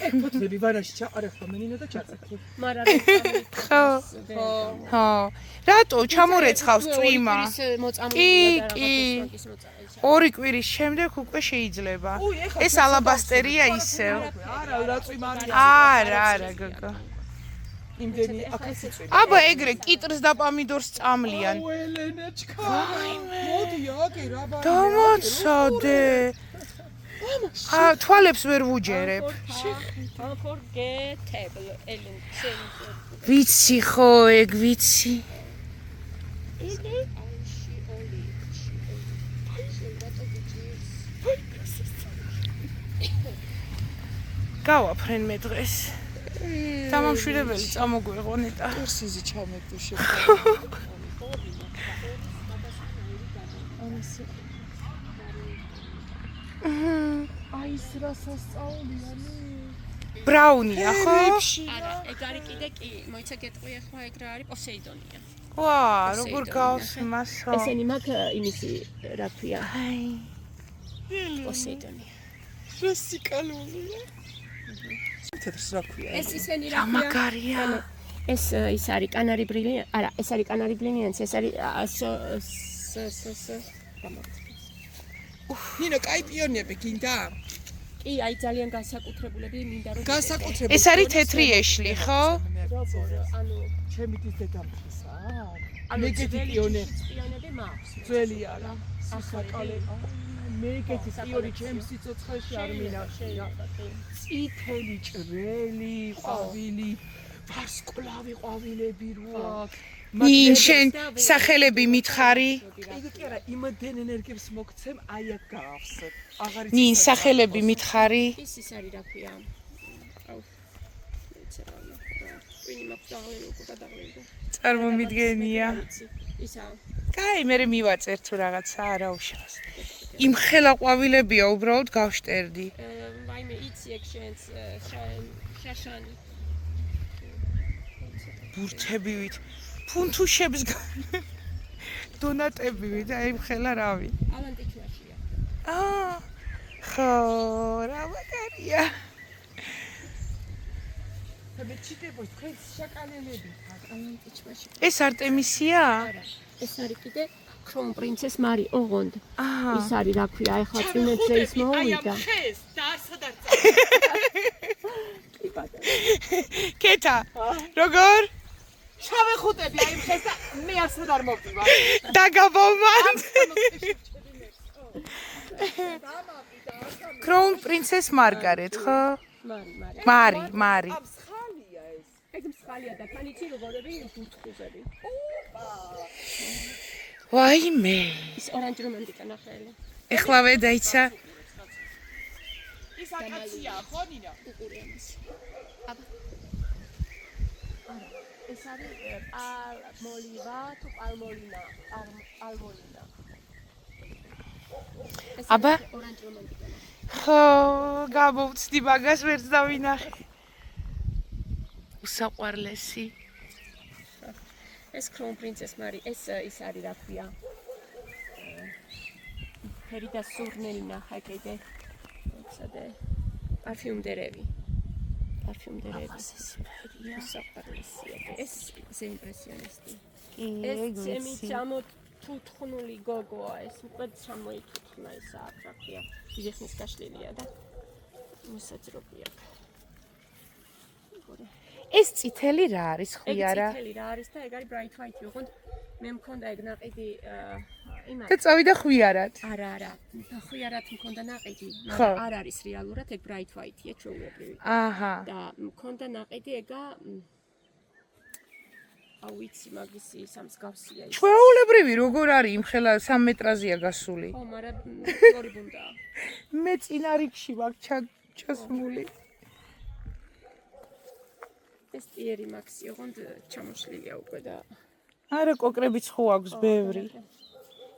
ფოთლები ვარაში ჩაყარეხო მენინა და ჩაწექი.
მაგრამ
ხო. რატო ჩამორეცხავს წვიმა? კი. ორი კვირის შემდეგ უკვე შეიძლება. ეს ალაბასტერია ისევ.
არა, რა წვიმარია.
არა, გოგო.
იმდენი აქაც წვიმა.
აბა ეგრე კიტრს და პამიდორს წამლიან.
ელენეჩკა. მოდი აკი რა ბა.
დამოცადე. თვალებს ვერ ვუჯერებ.
unforgettable ელენ
ვიცი ხო ეგ ვიცი. გავაფრენ მე დღეს. დამამშვიდებელი წამოგვეღონეტა.
კურსიზი ჩამეგდუში. აი ეს რა სასწაულიანი.
ბრაუნია ხო?
არა, ეგ არის კიდე კი, მოიცა გეტყვი ახლა ეგ რა არის პოსეიდონია.
ვა, როგორ გავს მასო.
ესენი მაგ იმისი რა ქვია?
აი.
პოსეიდონია.
რა სიკალულია. თეთრს რა ქვია?
ეს ისენი რა
რა მაგარია.
ეს ის არის კანარი ბრილიანტი. არა, ეს არის კანარი ბრილიანტი, ეს არის
ნინო, კაი პიონები გინდა?
კი, აი ძალიან განსაკუთრებულები მინდა რომ
განსაკუთრებული.
ეს არის თეთრი ეშლი, ხო?
ანუ
ჩემი დის დედამისა. მეგეთი პიონები
მაქვს.
ძველი არა. სასაკალე. მეგეთი პიონი ჩემ სიცოცხლეში არ მინახია. წითელი ჭრელი, ყვავილი, ვარსკვლავი ყვავილები როა.
ნინ შენ სახელები მითხარი?
კი არა, იმდენ ენერგიებს მოგცემ, აი აქ გაავსებ. აღარ იცი.
ნინ სახელები მითხარი?
ის არის რა ქვია? აუ. მეცე რა ნახე. ვინი მაქვს დაღლილი უკვე გადაღლილი.
წარმომიდგენია.
ისა.
კაი, მე მივაწერ თუ რაღაცა არა უშავს. იმ ხელა ყვავილებია უბრალოდ გავშტერდი.
ვაიმე იცი ეგ შენს შაშანი.
ბურთებივით, ფუნთუშებს დონატებივით, აი იმ ხელა რავი.
ალანტიჩაშია.
ხო, რა მაგარია.
მე ჩიტებო თქვენ შაკალელები.
ალანტიჩაში.
ეს არტემისია?
არა. ეს არის კიდე ქროუნ პრინცეს მარი ოღონდ.
აჰა.
ის არის რა ქვია, ეხლა წინეთზე ის მოვიდა.
ხეს და სადაც.
კი ბატონო.
კეთა, როგორ?
შავე ხუტები აი ხეს და მე ასად არ მოვდივარ.
დაგაბომან. კროუნ პრინცეს მარგარეთ, ხო? მარი.
ამ სხალია ეს.
ეგ მსხალია და თანიცი როგორები ბურთხუზები.
ვაიმე.
ის ორანჟ რომანტიკა ნახე.
ეხლავე დაიცა.
ის აკაცია ხო ნინა?
უყურემის. აბა. ეს არის პალმოლივა თუ პალმოლინა? პალმოლინა.
აბა.
ორანჟ რომანტიკა.
ხო, გამოვცდი მაგას ვერც დავინახე. უსაყვარლესი.
ეს ქროუნ პრინცეს მარი, ეს ის არის რა ქვია? ფერი და სურნელი ნახა კიდე. ცოდე. პარფიუმდერები. უსაყვარლესია. ეს ზე იმპრესიონისტი. ეს ჩემი ჩამოთუთხნული გოგოა, ეს უკვე ჩამოითუთხნა ეს რა ქვია? ძიხნის გაშლილია და მოსაძრობია.
ეს წითელი რა არის, ხი არა?
ეს წითელი რა არის და ეგ არის bright white, ოღონდ მე მქონდა ეგ ნაყიდი იმას.
და წავიდა ხვიარად.
არა. ხვიარად მქონდა ნაყიდი, მაგრამ არ არის რეალურად ეგ bright white-ია ჩვეულებრივი.
აჰა.
და მქონდა ნაყიდი ეგა აუ იცი მაგისი სამსგავსია ის.
ჩვეულებრივი როგორ არის იმხელა 3 მეტრაზეა გასული.
ხო, მაგრამ ორი ბუნდა.
მე წინა რიგში ვარ ჩასმული.
ეს პიერი მაქსი ოღონდ ჩამოშლილია უკვე და
არა კოკრებიც ხო აქვს ბევრი.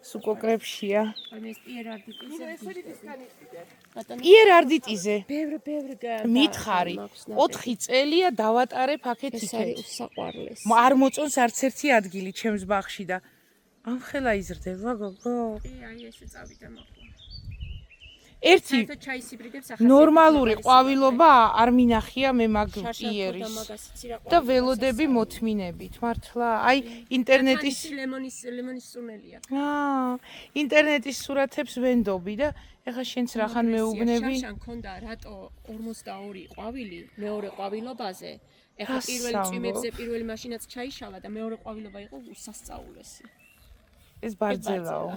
სულ კოკრებშია.
აი ეს პიერარდიტიზე.
პიერარდიტიზე.
ბევრი
მითხარი 4 წელია დავატარებ აქეთ
ეს
იქეთ.
არის საყვარლესი.
არ მოწონს არც ერთი ადგილი ჩემს ბაღში და ამხელა იზრდება გოგო.
აი ესე წავიდა მაგ.
ერთი
საერთოდ ჩაისიბრიდებს ახლა.
ნორმალური ყვავილობა არ მინახია მე მაგ პიერის. და ველოდები მოთმინებით, მართლა? აი ინტერნეტის
ლემონის სუნელია.
ინტერნეტის სურათებს ვენდობი და ეხლა შენც რახან მეუბნები.
შანშან ქონდა რატო 42 ყვავილი მეორე ყვავილობაზე. ეხლა პირველი წვიმებზე პირველი მაშინაც ჩაიშალა და მეორე ყვავილობა იყო უსასწაულესი.
ეს ბარძელაო.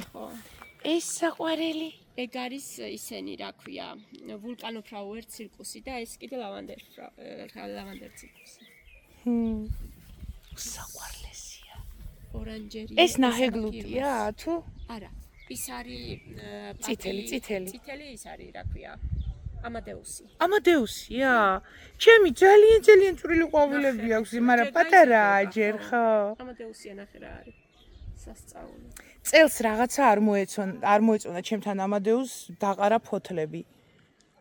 ეს საყვარელი.
ეგ არის ისენი, რა ქვია, ვულკანოფლაუერ ცირკუსი და ეს კიდე ლავანდერ ცირკუსი.
საყვარლესია.
ორანჟერია.
ეს ნაჰეგლუტია თუ?
არა. ის არის
წითელი.
წითელი ის არის, რა ქვია, ამადეუსი.
ამადეუსია? ჩემი ძალიან წვრილი ყვავილები აქვს, მაგრამ პატარაა ჯერ ხო?
ამადეუსია ნახე რა არის. სასწაული.
წელს რაღაცა არ მოეწონა ჩემთან ამადეუს დაყარა ფოთლები.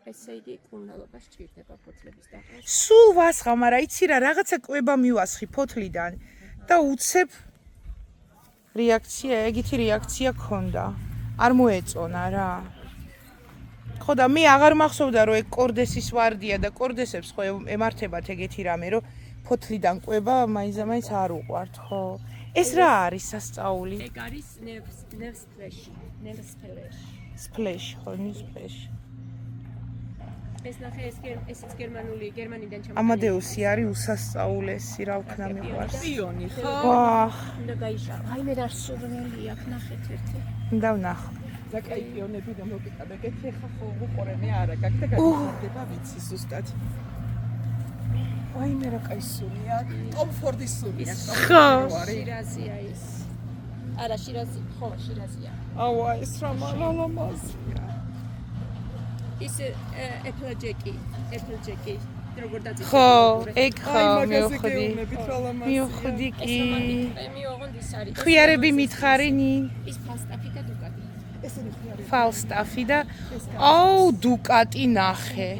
ესე იგი კუნალობა სჭირდება ფოთლების დაყრა.
სულ ვასხა, მაგრამ იცი რა, რაღაცა კვება მივასხი ფოთლიდან და უცებ რეაქცია, ეგეთი რეაქცია ქონდა. არ მოეწონა რა. ხო და მე აღარ მახსოვდა რომ ეგ კორდესის ვარდია და კორდესებს ხო ემართებათ ეგეთი რამე რომ ფოთლიდან კვება მაინც არ უყვართ ხო? ეს რა არის სასწაული?
ეგ არის nerve
splash, ხო, nerve splash.
ეს ნახე ესეც გერმანიდან ჩამოყალიბდა.
ამადეუსი არის უსასწაულესი, რა ვქნა მიყვარს.
პიონი ხო?
ვაჰ,
უნდა გაიშალა. აი მე რა სურველი აქვს ნახეთ ერთი.
უნდა ვნახო.
და კაი პიონები რომ მოგიტანე, კეთე ხა ხო უყურე მე არა გაქვს და გაიხარდება ვიცი ზუსტად. აი მე რა კაი სულია, ტომ ფორდის სულია.
ხო.
შირაზია ის. არა შირაზია.
აუა ეს რა მალალამაზია.
ის ეპლეჯეკი როგორ დაძიჭე.
ხო, ეგ ხო
აი მაგაზე
მივხვდი.
გეუბნებით რა ლამაზია.
მივხვდი
ეს
კი.
მე ოღონდ ის არის.
ხიარები მითხარი ნი.
ის ფასტაფი და დუკატი.
ესენი ხიარები.
ფალსტაფი და აუ დუკატი ნახე.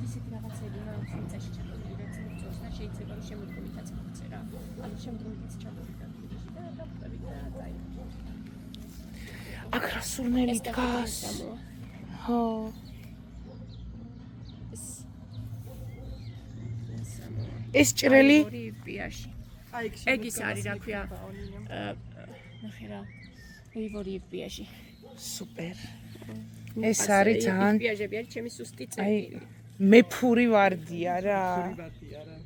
ისეთი რაღაცები მაქვს იმ წაში ჩაკოლილი რაც მოწონს და შეიძლება რომ შემოდგომითაც მოგწე რა. ანუ შემოდგომითაც ჩამოვიდა ფიში და დავტოვი და დაი.
აქ რა სურნელი დგას. ხო. ეს ჭრელი
ივბიაში.
აი
ეგ ის არის რა ქვია. ნახე რა. ივორი ივბიაში.
სუპერ. ეს არის ძალიან
ივბიაჟები არის ჩემი სუსტი
აი
წერტილი.
მეფური ვარდია რა.
ვარდია რა.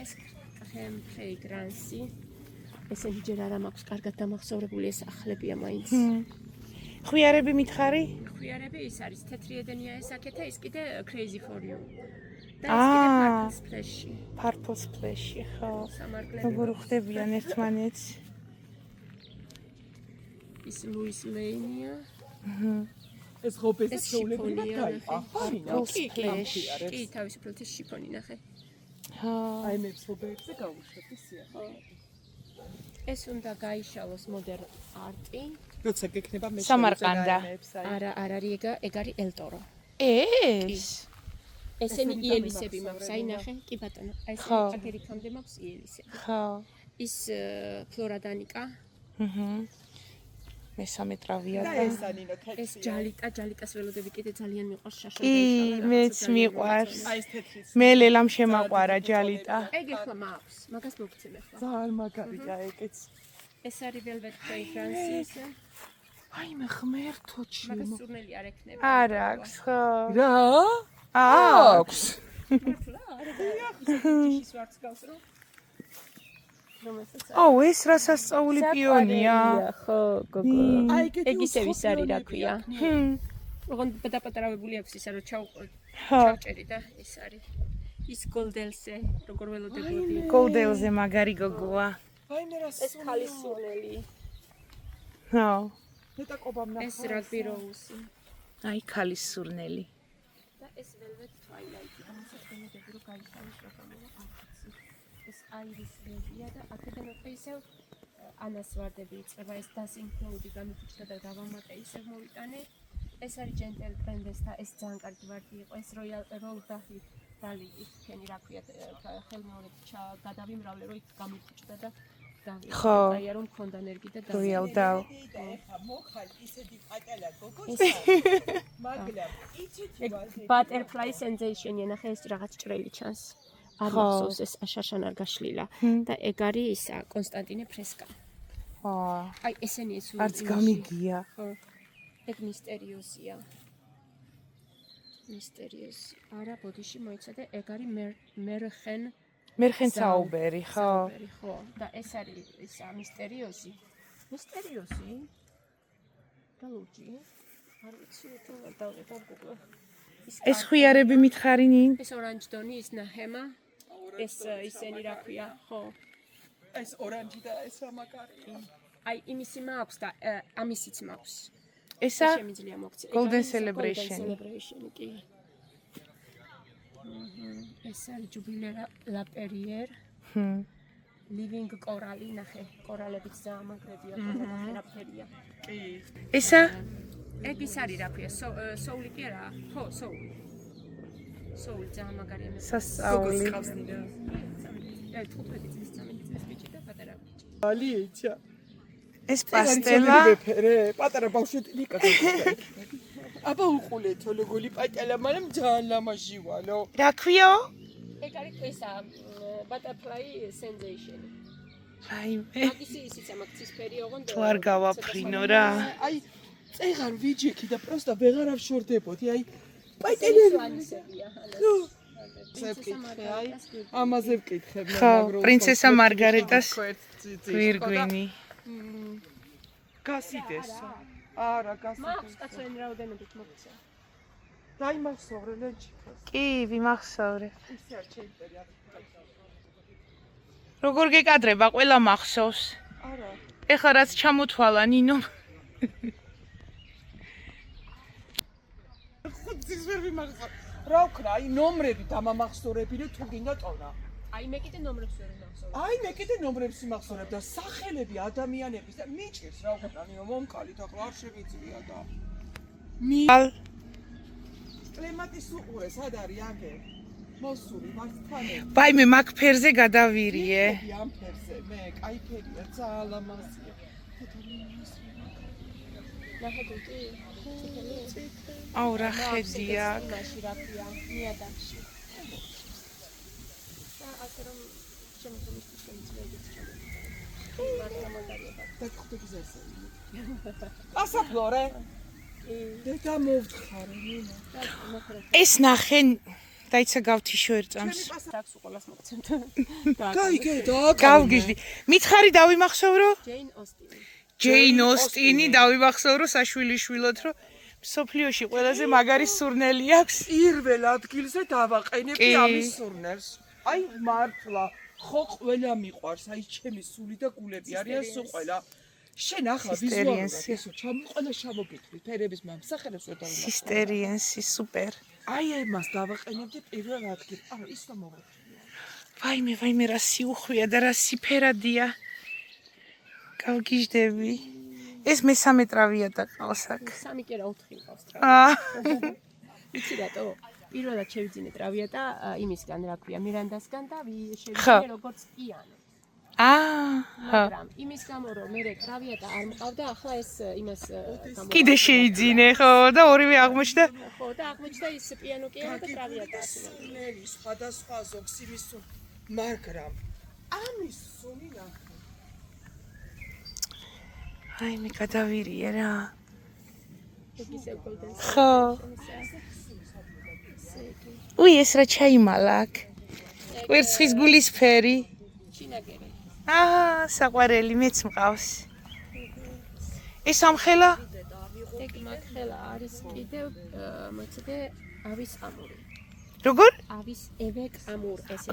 ეს ფრეგრანსი. ესენი ჯერ არ მაქვს კარგად დამახსოვრებული ეს ახლებია მაინც.
ხიარები მითხარი?
ხიარები ის არის თეთრი ედენია ეს აქეთა ის კიდე crazy for you. და ეს კიდე purple splash-ი.
Purple splash-ი ხო.
სამარგლები.
როგორ ხდებიან ერთმანეთს?
ის Louis Lane-ია.
ეს ღობეს
ეს
შეულები და
შიფონია,
გაიყა.
კი, თავისუფლად ეს შიფონი ნახე.
ხო.
აი მე ღობეებზე გავუშვებ ისია.
ეს უნდა გაიშალოს modern art-ი.
როცა გექნება მე
სამარყანდა.
არა, არ არის ეგ არის El Toro.
ეს
ესენი იელისები მაქვს, აი ნახე, კი ბატონო. აი ეს აგერიქამდე მაქვს იელისები.
ხო.
ის Flora Danica.
მესამე ტრავია
და
და
ეს ანინო
ეს ჯალიტას ველოდები კიდე ძალიან მიყვარს შაშა.
კი, მეც მიყვარს.
აი ეს თეთრი.
მე ლელამ შემაყვარა ჯალიტა.
ეგ ახლა მაქვს, მაგას მოგცემ ახლა.
ძალიან მაგარია ეგეც.
ეს არის velvet fragrance.
აი მე ღმერთოჩი.
მაგას სურნელი არ ექნება.
არ აქვს ხო.
რა?
აქვს.
მართლა? არა, ჯიშის ვარც გავს რომ.
აუ ეს რა სასწაული პიონია.
ხო, გოგო.
აი
ეგ ისევ ის არის, რა ქვია. ოღონდ პატარავებული აქვს ისა რომ ჩავჭერი და ეს არის. ის გოლდელზე როგორ ველოდებოდი
გოლდელზე მაგარი გოგოა.
ვაიმე რა
ეს ქალის სულელი
ხო.
ნეტა კობამ
ეს რაგბი როუსი
აი ქალის სურნელი.
და ეს velvet twilight ამასაც გენდები რო გაიხარის რა გამოვა არცი ეს აირის რედია და აქედან უკვე ისევ ანას ვარდები იწყება ეს dancing cloud-ი გამიფუჭდა და დავამატე ისევ მოვიტანე ეს არის gentle trend-ეს და ეს ძალიან კარგი ვარდი იყო ეს roll დალი ის თქვენი რა ქვია ხელმეორედ გადავიმრავლე რომ იქ გამიფუჭდა და
ხო.
აი რომ მქონდა ნერგი და
Real doll.
ეხა მოხალ ისეთი პატარა გოგოს
ეს
მაგრამ იცით ვაზე
butterfly sensation-ი ნახე ეს რაღაც ჭრელი ჩანს არ მახსოვს ეს შაშან არ გაშლილა და ეგ არის ისა კონსტანტინე ფრესკა
ხო.
აი ესენი ეს
არც გამიგია.
ხო ეგ მისტერიოზია მისტერიოზი არა ბოდიში მოიცადე ეგ არის მერხენ
მერხენცაუბერი, ხო.
ხო და ეს არის ისა მისტერიოზი და ლუჯი არ ვიცი თუ დავგუგლო
ეს ხუიარები მითხარი ნინ?
ეს ორანჯდონი ის ნაჰემა ეს ისენი რა ქვია ხო
ეს ორანჯი და ეს ამაკარი
აი იმისი მაქვს და ამისიც მაქვს
ესა
შემიძლია მოგცე
Golden Celebration.
კი ეს არის ჯუბილე ლაპერიერ living coral-ი ნახე კორალებიც ძალიან მაგრებია და ნაფერია
კი
ესა
ეგ ის არის რა ქვია soul-ი კი არა ხო soul-ი ძალიან მაგარია
სასწაული.
15 წლის 13 წლის ბიჭი და პატარა ბიჭი
ალიეჩა
ეს პასტელა
პატარა ბავშვი ნიკა აბა უყულეთო ლოგოლი პატელა მაგრამ ძალიან ლამაზი ვალო
რა ქვიო?
ეგ არის ისა butterfly sensation
რაიმე
ისი სამაქცისფერი ოღონდ
თუ არ გავაფრინო რა.
აი წეღარ ვიჯექი და პროსტა ვეღარ ავშორდებოდი აი პატელები აი ამაზე ვკითხებ
ხო, პრინცესა მარგარეტას გვირგვინი.
გასიდეს არა
მაქვს
გასიდეს
კაცო εν რაოდენობით მოგცა
დაიმახსოვრე ლენჩიკას
კი, ვიმახსოვრე.
ისე არ შეიძლება
როგორ გეკადრება, ყველა მახსოვს.
არა
ეხლა რაც ჩამოთვალა ნინო.
ხუთის ვერ ვიმახსოვ რა ვქნა აი ნომრები დამამახსოვრებინე თუ გინდა ტონა
აი მე კიდე ნომრებს ვერ მახსოვს
აი მე კიდე ნომრებს იმახსოვრებ და სახელები ადამიანების და მიჭირს რა ვქნა ნინო მომკალით ახლა არ შევიძლია და
ალ
კლიმატის უყურე სად არის აგე მოსული მარცხანე
ვაიმე მაგ ფერზე გადავირიე.
ამ ფერზე მე კაი ფერია ძალიან ლამაზია
ნახე გუჭი
აუ რა ხედია.
მაშინ რა ქვია ნიადაგში და ასე რომ შემოგვიმიშთ შემიძლია
და ხუთგზაზე ასაფლორე და მოვთხარე ნინო
ეს ნახე დაიცა გავთიშო ერწამს.
დაქს უყოლას მოგცემთ
გაიგე და
გავგიჟდი. მითხარი დავიმახსოვრო?
ჯეინ ოსტინი
ჯეინ ოსტინი დავიმახსოვრო საშვილიშვილოთ რომ სოფლიოში ყველაზე მაგარი სურნელი აქვს.
პირველ ადგილზე დავაყენები ამის სურნელს. აი მართლა ხო ყველა მიყვარს, აი ჩემი სული და გულები არიან სულ ყველა. შენ ახლა ვიზუალურად ესო ყველა ჩამოგიტყვი ფერების მომსახურებს ვერ დავიმახსოვრე.
სისტერიენსი სუპერ.
აი ამას დავაყენებდი პირველ ადგილ. არა, ის და მოვაყენე.
ვაიმე რა სიუხვია და რა სიფერადია. გავგიჟდები. ეს მესამე ტრავია და ყავს აქ.
სამი კი რა 4 ყავს ტრავია
აა
იცი რატო პირველად შევიძინე ტრავია და იმისგან რა ქვია მირანდასგან და შევიძინე როგორც პიანო მაგრამ იმის გამო რომ მე ტრავია და არ მყავდა ახლა ეს იმას გამო
კიდე შეიძინე ხო და ორივე აღმოჩნდა.
ხო და აღმოჩნდა ის პიანო კი არა და ტრავია და
სუნელი სხვადასხვა ზოგს იმის სუნ მაგრამ ამის სუნი ნახე
აი მე გადავირიე რა.
ისე გოლდენ
ხო. უი ეს რა ჩაიმალა აქ. კვერცხის გულისფერი.
ჩინაგერი
საყვარელი მეც მყავს. ეს ამხელა?
ეგ მაგხელა არის კიდევ მოიცადე ავის ამური
როგორ?
ავის ევე კამურ ესე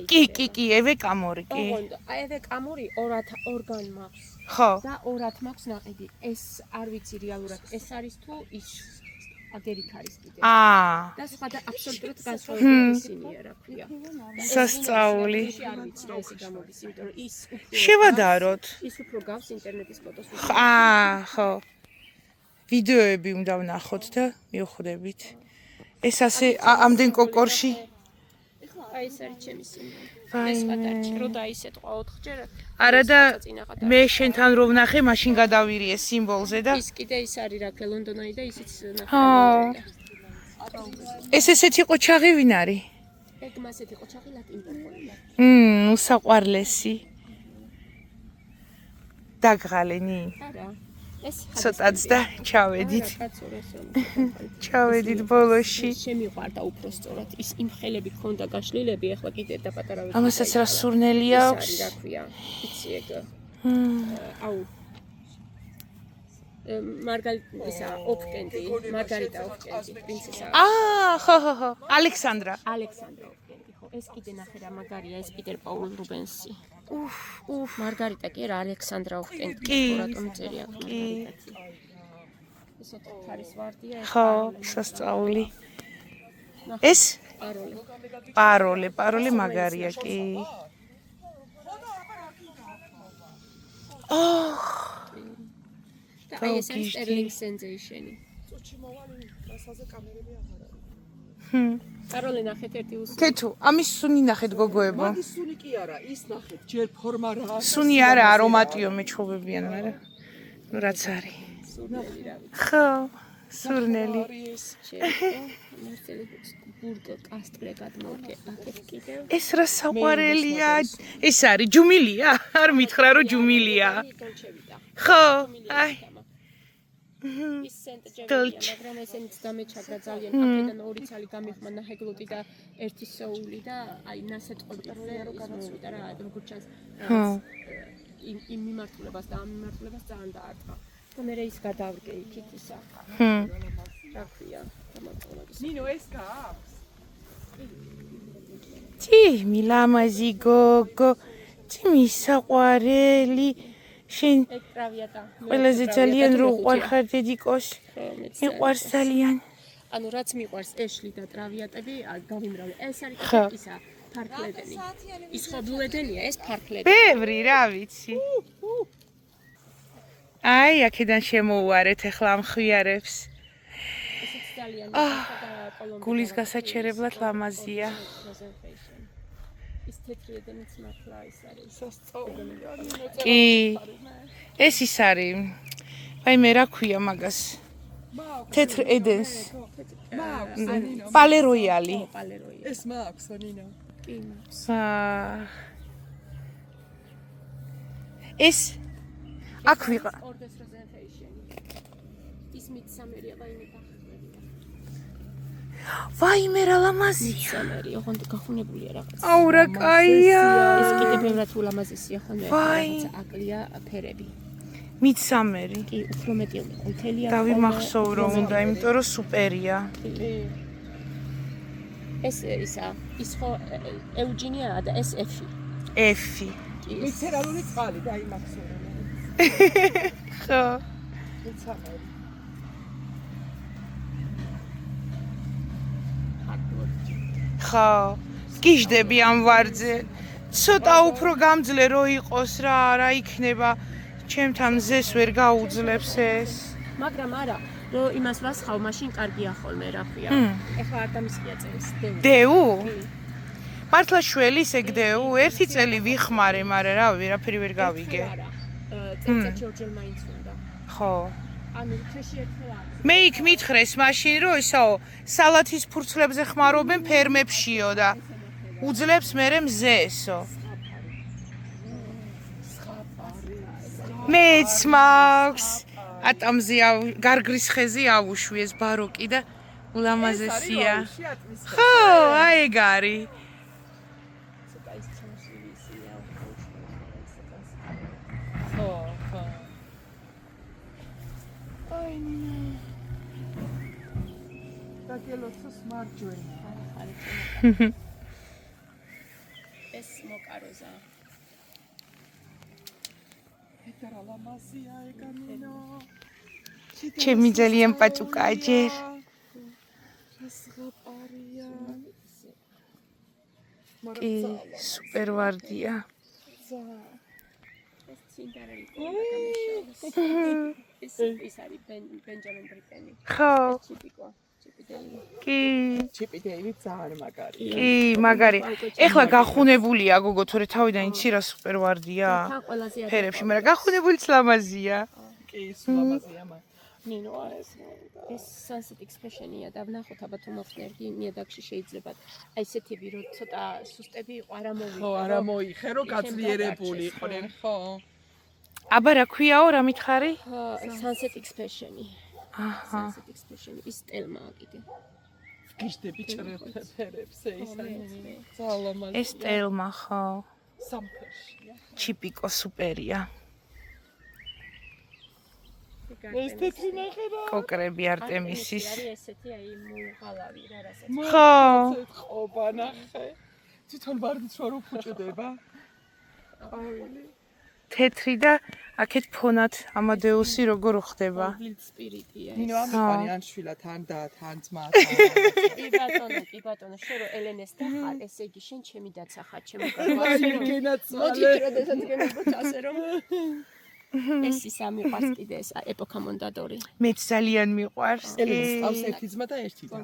კი, ევე კამორი, კი.
ოღონდ ევე კამური 2-ორგან მაქვს.
ხო.
და 2-ად მაქვს ნაყიდი. ეს არ ვიცი რეალურად ეს არის თუ ის აგერით არის კიდე. და სხვა და აბსოლუტურად განსხვავებული ისინია, რა ქვია.
სასწაული.
არ ვიცი რა ესე გამოდის, იმიტომ რომ ის უფრო
შევადაროთ.
ის უფრო გავს ინტერნეტის ფოტოს.
ხო. ვიდეოები უნდა ვნახოთ და მივხვდებით. ეს ასე ამდენ კოკორში.
აი ეს არის ჩემი სიმბოლო. ეს გადარჩი რო დაისეთყვა 4ჯერ.
არა და მე შენთან რო ვნახე, მაშინ გადავირიე სიმბოლზე და
ის კიდე ის არის რა ქვია ლონდონი და ისიც ნახე.
ეს ესეთი ყოჩაღი ვინ არის?
ეგ მასეთი ყოჩაღი ლატინური.
უსაყვარლესი. დაგღალენი.
არა. ეს
ცოტაც და ჩავედით. ჩავედით ბოლოში.
შემიყვარდა უფრო სწორად ის იმ ხელები ქონდა გაშლილები, ახლა კიდე და პატარა ვიყავ.
ამასაც რა სურნელი აქვს?
რა ქვია? იცი ეგ. აუ. მარგარიტა ოფკენდი, პრინცესა.
ხო. ალექსანდრა
ოფკენდი, ხო. ეს კიდე ნახე რა მაგარია, ეს პიტერ პაულ რუბენსი. მარგარიტა კი არა, ალექსანდრა ოფკენდი, რატომ წერია მარგარიტა. ეს ოთხარის ვარდია, ეს
ხო, სასწაული. ეს პაროლე მაგარია კი.
და აი ეს არის Sterling Sensation-ი. პაროლე ნახეთ ერთი უსუნი.
კეთო, ამის სუნი ნახეთ გოგოებო.
მაგის სუნი კი არა, ის ნახეთ, ჯერ ფორმა რა.
სუნი არა, არომატიო მეჩხობებიან, მაგრამ ნუ რაც არის.
სურნელი რა ვიცი.
ხო, სურნელი.
მართალი ბურგო კასტრე გადმოვკე აკეთ კიდევ.
ეს რა საყვარელია? ეს არის ჯუმილია? არ მითხრა რომ ჯუმილია. ხო, აი.
ის სენტჯერია, მაგრამ ესენიც დამეჩაგდა ძალიან. აქედან ორი ცალი გამიხმა ნაჰეგლუტი და ერთი სოული და აი ნასეტყობიზე რო გამოსვიდა რა, როგორც ჩანს. იმ მიმართულებას და ამ მიმართულებას ძალიან დაარტყა. და მე ის გადავრგე იქით ისა. რა ქვია?
ნინო ეს გაქვს?
ჩი, მილამაზი გოგო, ჩი მისაყვარელი. შენ ყველაზე ძალიან რო უყვარხარ დედიკოს. მიყვარს ძალიან.
ანუ რაც მიყვარს ეშლი და ტრავიატები, გავიმრავლე. ეს არის ისა ფარფლედენი. ის ხო ბლუედენია, ეს ფარფლედენი.
ბევრი რა ვიცი. აი, აქედან შემოუარეთ ახლა ამ ხვიარებს.
ესეც ძალიან
გულის გასაჩერებლად ლამაზია.
ის თეთრიედენიც მართლა ის არის.
კი. ეს ის არის. აი მე რა ქვია მაგას? თეთრ ედენს. პალეროიალი.
ეს მაქვს ნინო.
კი.
ეს აქ ვიყავ.
ის მიცამერია ვაიმე გახსნებია.
ვაიმე რა ლამაზია.
მიცამერი, ოღონდ გახუნებულია რაღაც.
აუ რა კაია.
ეს კიდე ბევრად ულამაზესია ხოლმე რაღაცა აკლია ფერები.
მიცამერი.
კი, უფრო მეტი ყვითელია.
დავიმახსოვრო უნდა, იმიტომ რომ სუპერია.
ეს ისა, ის ხო ეუჯინიაა და ეს ეფი.
ეფი.
მიცერალური წყალი დაიმახსოვრე.
ხო.
მიცამერი.
ხო, გიждები ამ ვარძე. ცოტა უფრო გამძლე რო იყოს რა იქნება. ჩემთან მზეს ვერ გაუძლებს ეს.
მაგრამ არა, რო იმას ვასხავ, მაშინ კარგია ხოლმე რა ქვია. ეხლა არ დამისხია წერის.
დეუ? მართლა შველის ეგ დეუ, ერთი წელი ვიხმარე, მაგრამ რა ვერაფერი ვერ გავიგე.
წელიწადში ორჯერ მაინც უნდა.
ხო.
ანუ თვეში ერთხელ არის.
მე იქ მითხრეს მაშინ რომ ისაო სალათის ფურცლებზე ხმარობენ ფერმებშიო და უძლებს მერე მზესო. მეც მაქვს ატამზე გარგრის ხეზე ავუშვიეს ბაროკი და ულამაზესია. ხო, აი ეგ არის.
დაგელოცოს მარჯვენა.
ეს მოკაროზა.
ჩემი ძალიან პაჭუკაა ჯერ. კი, სუპერ ვარდია.
ეს ცინდარელი ეს არის ბენჯამინ ბრიტენი.
ხო,
ტიპიკო, ტიპიდელი.
კი.
ჩიპი დეივი ძალიან მაგარია.
კი, მაგარი. ეხლა გახუნებულია გოგო, თორე თავიდან იცი რა სუპერ ვარდია.
თან ყველაზე
ფერებში, მაგრამ გახუნებულიც ლამაზია.
კი, სულამაზია მაგ.
ნინო ეს sunset expression-ია და ვნახოთ აბა თუ მოხდერგი ნიადაგში შეიძლება აი ესეთები რომ ცოტა სუსტები იყო არ ამოვიღო.
ხო, არ მოიხერო, გაძლიერებული იყვნენ, ხო.
აბა რა ქვიაო, რა მითხარი?
sunset expression-ი.
აჰა.
sunset expression-ი ის სტელმა კიდე.
გიშდები ჭრეფერებს ისანი. ძალიან
ეს ტელმა ხო.
სამფერშია.
ჩიპიკო სუპერია.
ეს თეთრი ნახე რა.
კოკრები არტემისის.
არის ესეთი აი მუღალავი რა რასაც.
ხო.
ყოფა ნახე. თვითონ ვარდიც რო ფუჭდება. ყვავილი.
თეთრი და აქეთ ფონად ამადეუსი როგორ ხდება?
ბლიც სპირიტია.
ნინო ამიყვანი ან შვილა თან და თან ძმა.
კი ბატონო, შენ რო ელენეს და ხარ, ესე იგი შენ ჩემი დაცა ხარ, ჩემი
აი
გაგვა.
გენაცვალე.
მოდი როდესაც გენებოთ ასე რომ ეს ის ამიყვარს კიდე ეს ეპოქა მონდადორი.
მეც ძალიან მიყვარს.
ელენეს ყავს ერთი ძმა და ერთი და.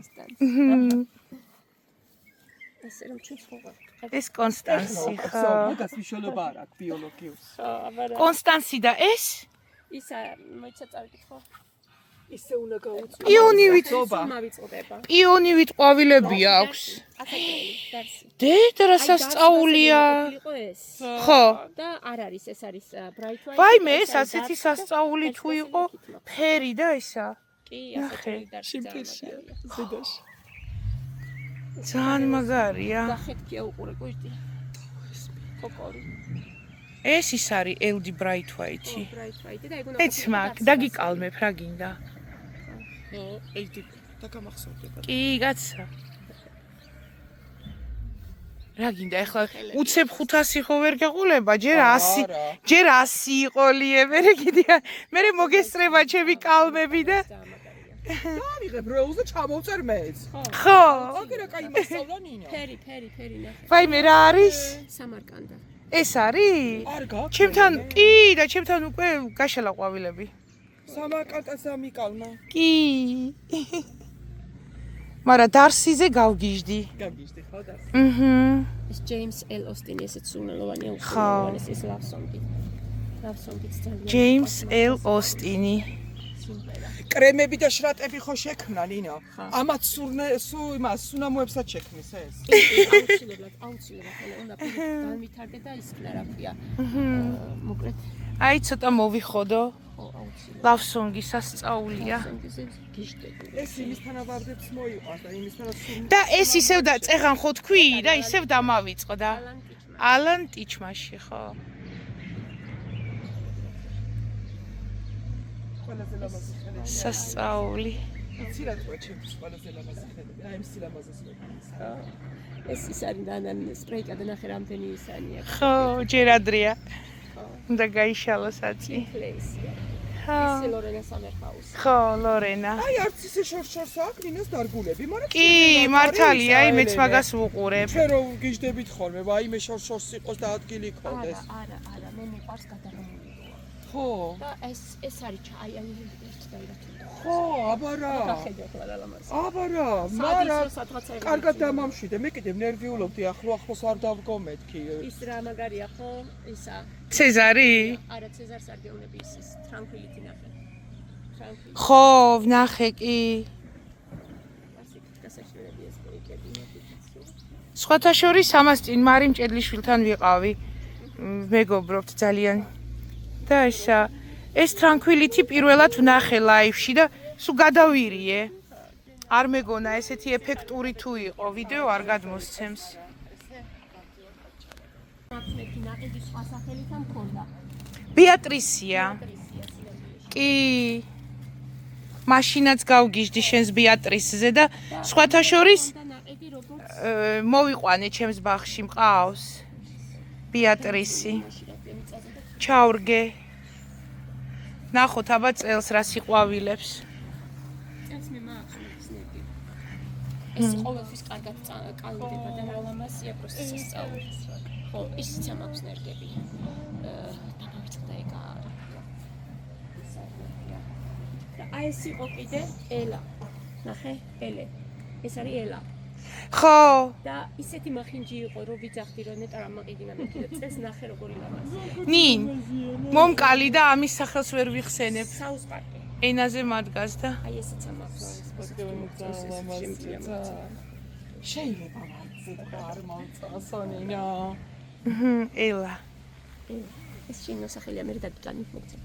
ესე რომ ჩვენს ხوغა.
ეს კონსტანსი ხო.
მაგას მნიშვნელობა არ აქვს ბიოლოგიურს.
აბარა
კონსტანსი და ეს?
ისა მოიცა წავიკითხო.
ისე უნდა გაუწვიო.
პიონივით
მავიწყდება.
პიონივით ყვავილები აქვს.
ათაკელი დარსი.
დედა რა სასწაულია.
იყო ეს.
ხო.
და არ არის ეს არის bright white.
ვაიმე ეს ასეთი სასწაული თუ იყო ფერი და ისა.
კი, ასეთი დარსი.
სიმფერშია ზედაში.
ძალიან მაგარია.
და ხეთქია უყურე კოჭი. კოკორი.
ეს ის არის LD bright white-ი.
bright white და ეგ უნდა
ეც მაგ დაგიკალმებ რა გინდა.
ეს და გამახსოვდება.
კი, გაცა. რა გინდა ახლა უცებ 500 ხო ვერ გაყოლება, ჯერ 100. ჯერ 100 იყო ლიე, მე მოგესწრება ჩემი კალმები და
დავიღებ როუზ და ჩამოვწერ მეც.
ხო.
აგერა კაი მასწავლა ნინა.
ფერი ნახე.
ვაიმე რა არის?
სამარკანდა.
ეს არის?
არ გაქვს.
ჩემთან კი და ჩემთან უკვე გაშალა ყვავილები.
სამარკანდა სამიკალმა.
კი. მაგრამ დარსიზე გავგიჟდი.
გაგიჟდი ხო და?
ეს ჯეიმს ელ ოსტინი ესეც სულელოვანია უხილოვანი ეს ლავსონგი. ლავსონგიც ძალიან.
ჯეიმს ელ ოსტინი.
კრემები და შრატები ხო შექმნა ნინო? ამათ იმას სუნამოებსაც შექმნის ეს.
აუცილებლად ხოლმე უნდა განვითარდე და ისკნა რა ქვია. მოკლედ
აი ცოტა მოვიხოდო.
აუცილებლად.
ლავსონგი სასწაულია.
ეს იმისთან ავარდებს მოიყვანს და იმისთანაც სულ
და ეს ისევ და წეღან ხო თქვი და ისევ დამავიწყო და ალან ტიჩმაში ხო?
ყველაზე ლამაზი ხელი.
სასწაული.
ცირად ყვა ჩემთვის ყველაზე ლამაზი ხელი. აი ამ სილამაზეს ვეკითხე.
ეს ის არის და სპრეიკა და ნახე რამდენი ისანია.
ხო, ჯერ ადრეა. უნდა გაიშალო საწი.
პლეისია.
ხო.
ეს ლორენა სამერხაუს.
ხო, ლორენა.
აი არც ისე შორ-შორს აქვს ნინოს დარგულები, მაგრამ
კი, მართალია, აი მეც მაგას ვუყურებ.
ჩვენ რო გიждდებით ხოლმე, ვაიმე შორ-შორს იყოს და ადგილი ქონდეს.
არა, მე მიყვარს გადაღებული.
ხო.
და ეს არის აი ერთ დაირათული.
ხო, აბარა.
გახედე ახლა რა ლამაზი.
აბარა, მაგრამ კარგად დამამშვიდე. მე კიდევ ნერვიულობდი, ახლოს არ დავგო მეთქი.
ის რა მაგარია ხო? ისა.
ცეზარი?
არა, ცეზარს არ გეუბნები ის ტრანკვილიტი ნახე. ტრანკვილიტი.
ხო, ვნახე კი.
ასე გასაშლელები ეს პეიკები მოგიწევ.
სხვათა შორის ამას წინ მარიმ ჭედლიშვილთან ვიყავი. მეგობრობთ ძალიან. და ეს ტრანკვილიტი პირველად ვნახე ლაივში და სულ გადავირიე. არ მეგონა ესეთი ეფექტური თუ იყო, ვიდეო არ გადმოსცემს.
მათმეთი ნაყიდი სხვა სახელით ამ ქონდა.
ბეატრისია. კი. მაშინაც გავგიჟდი შენს ბეატრისზე და სხვათა შორის მოვიყვანე ჩემს ბაღში მყავს ბიატრისი ჩაურგე ნახოთ აბა წელს რა სიყვავილებს
წელს მე მაქვს ნერგი ეს ყოველთვის კარგად კალდება და რა ლამაზია პროსტა სასწაული ხო ისიც ამაქვს ნერგები დამავიწყდა ეგა აი ეს იყო კიდე ელა ნახე ელე ეს არის ელა
ხო
და ისეთი მახინჯი იყო რომ ვიძახდი რომ ნეტა რა მაყიდინა მე კიდე წეს ნახე როგორი ლამაზია
ნინ მომკალი და ამის სახელს ვერ ვიხსენებ
საუს პარკი
ენაზე მადგას და
აი ესეც ამაქვს
შეიძლება ვარცე არ მომწასონინა
ელა
ეს შენ მოსახელია მე დაგიტანი მოგწე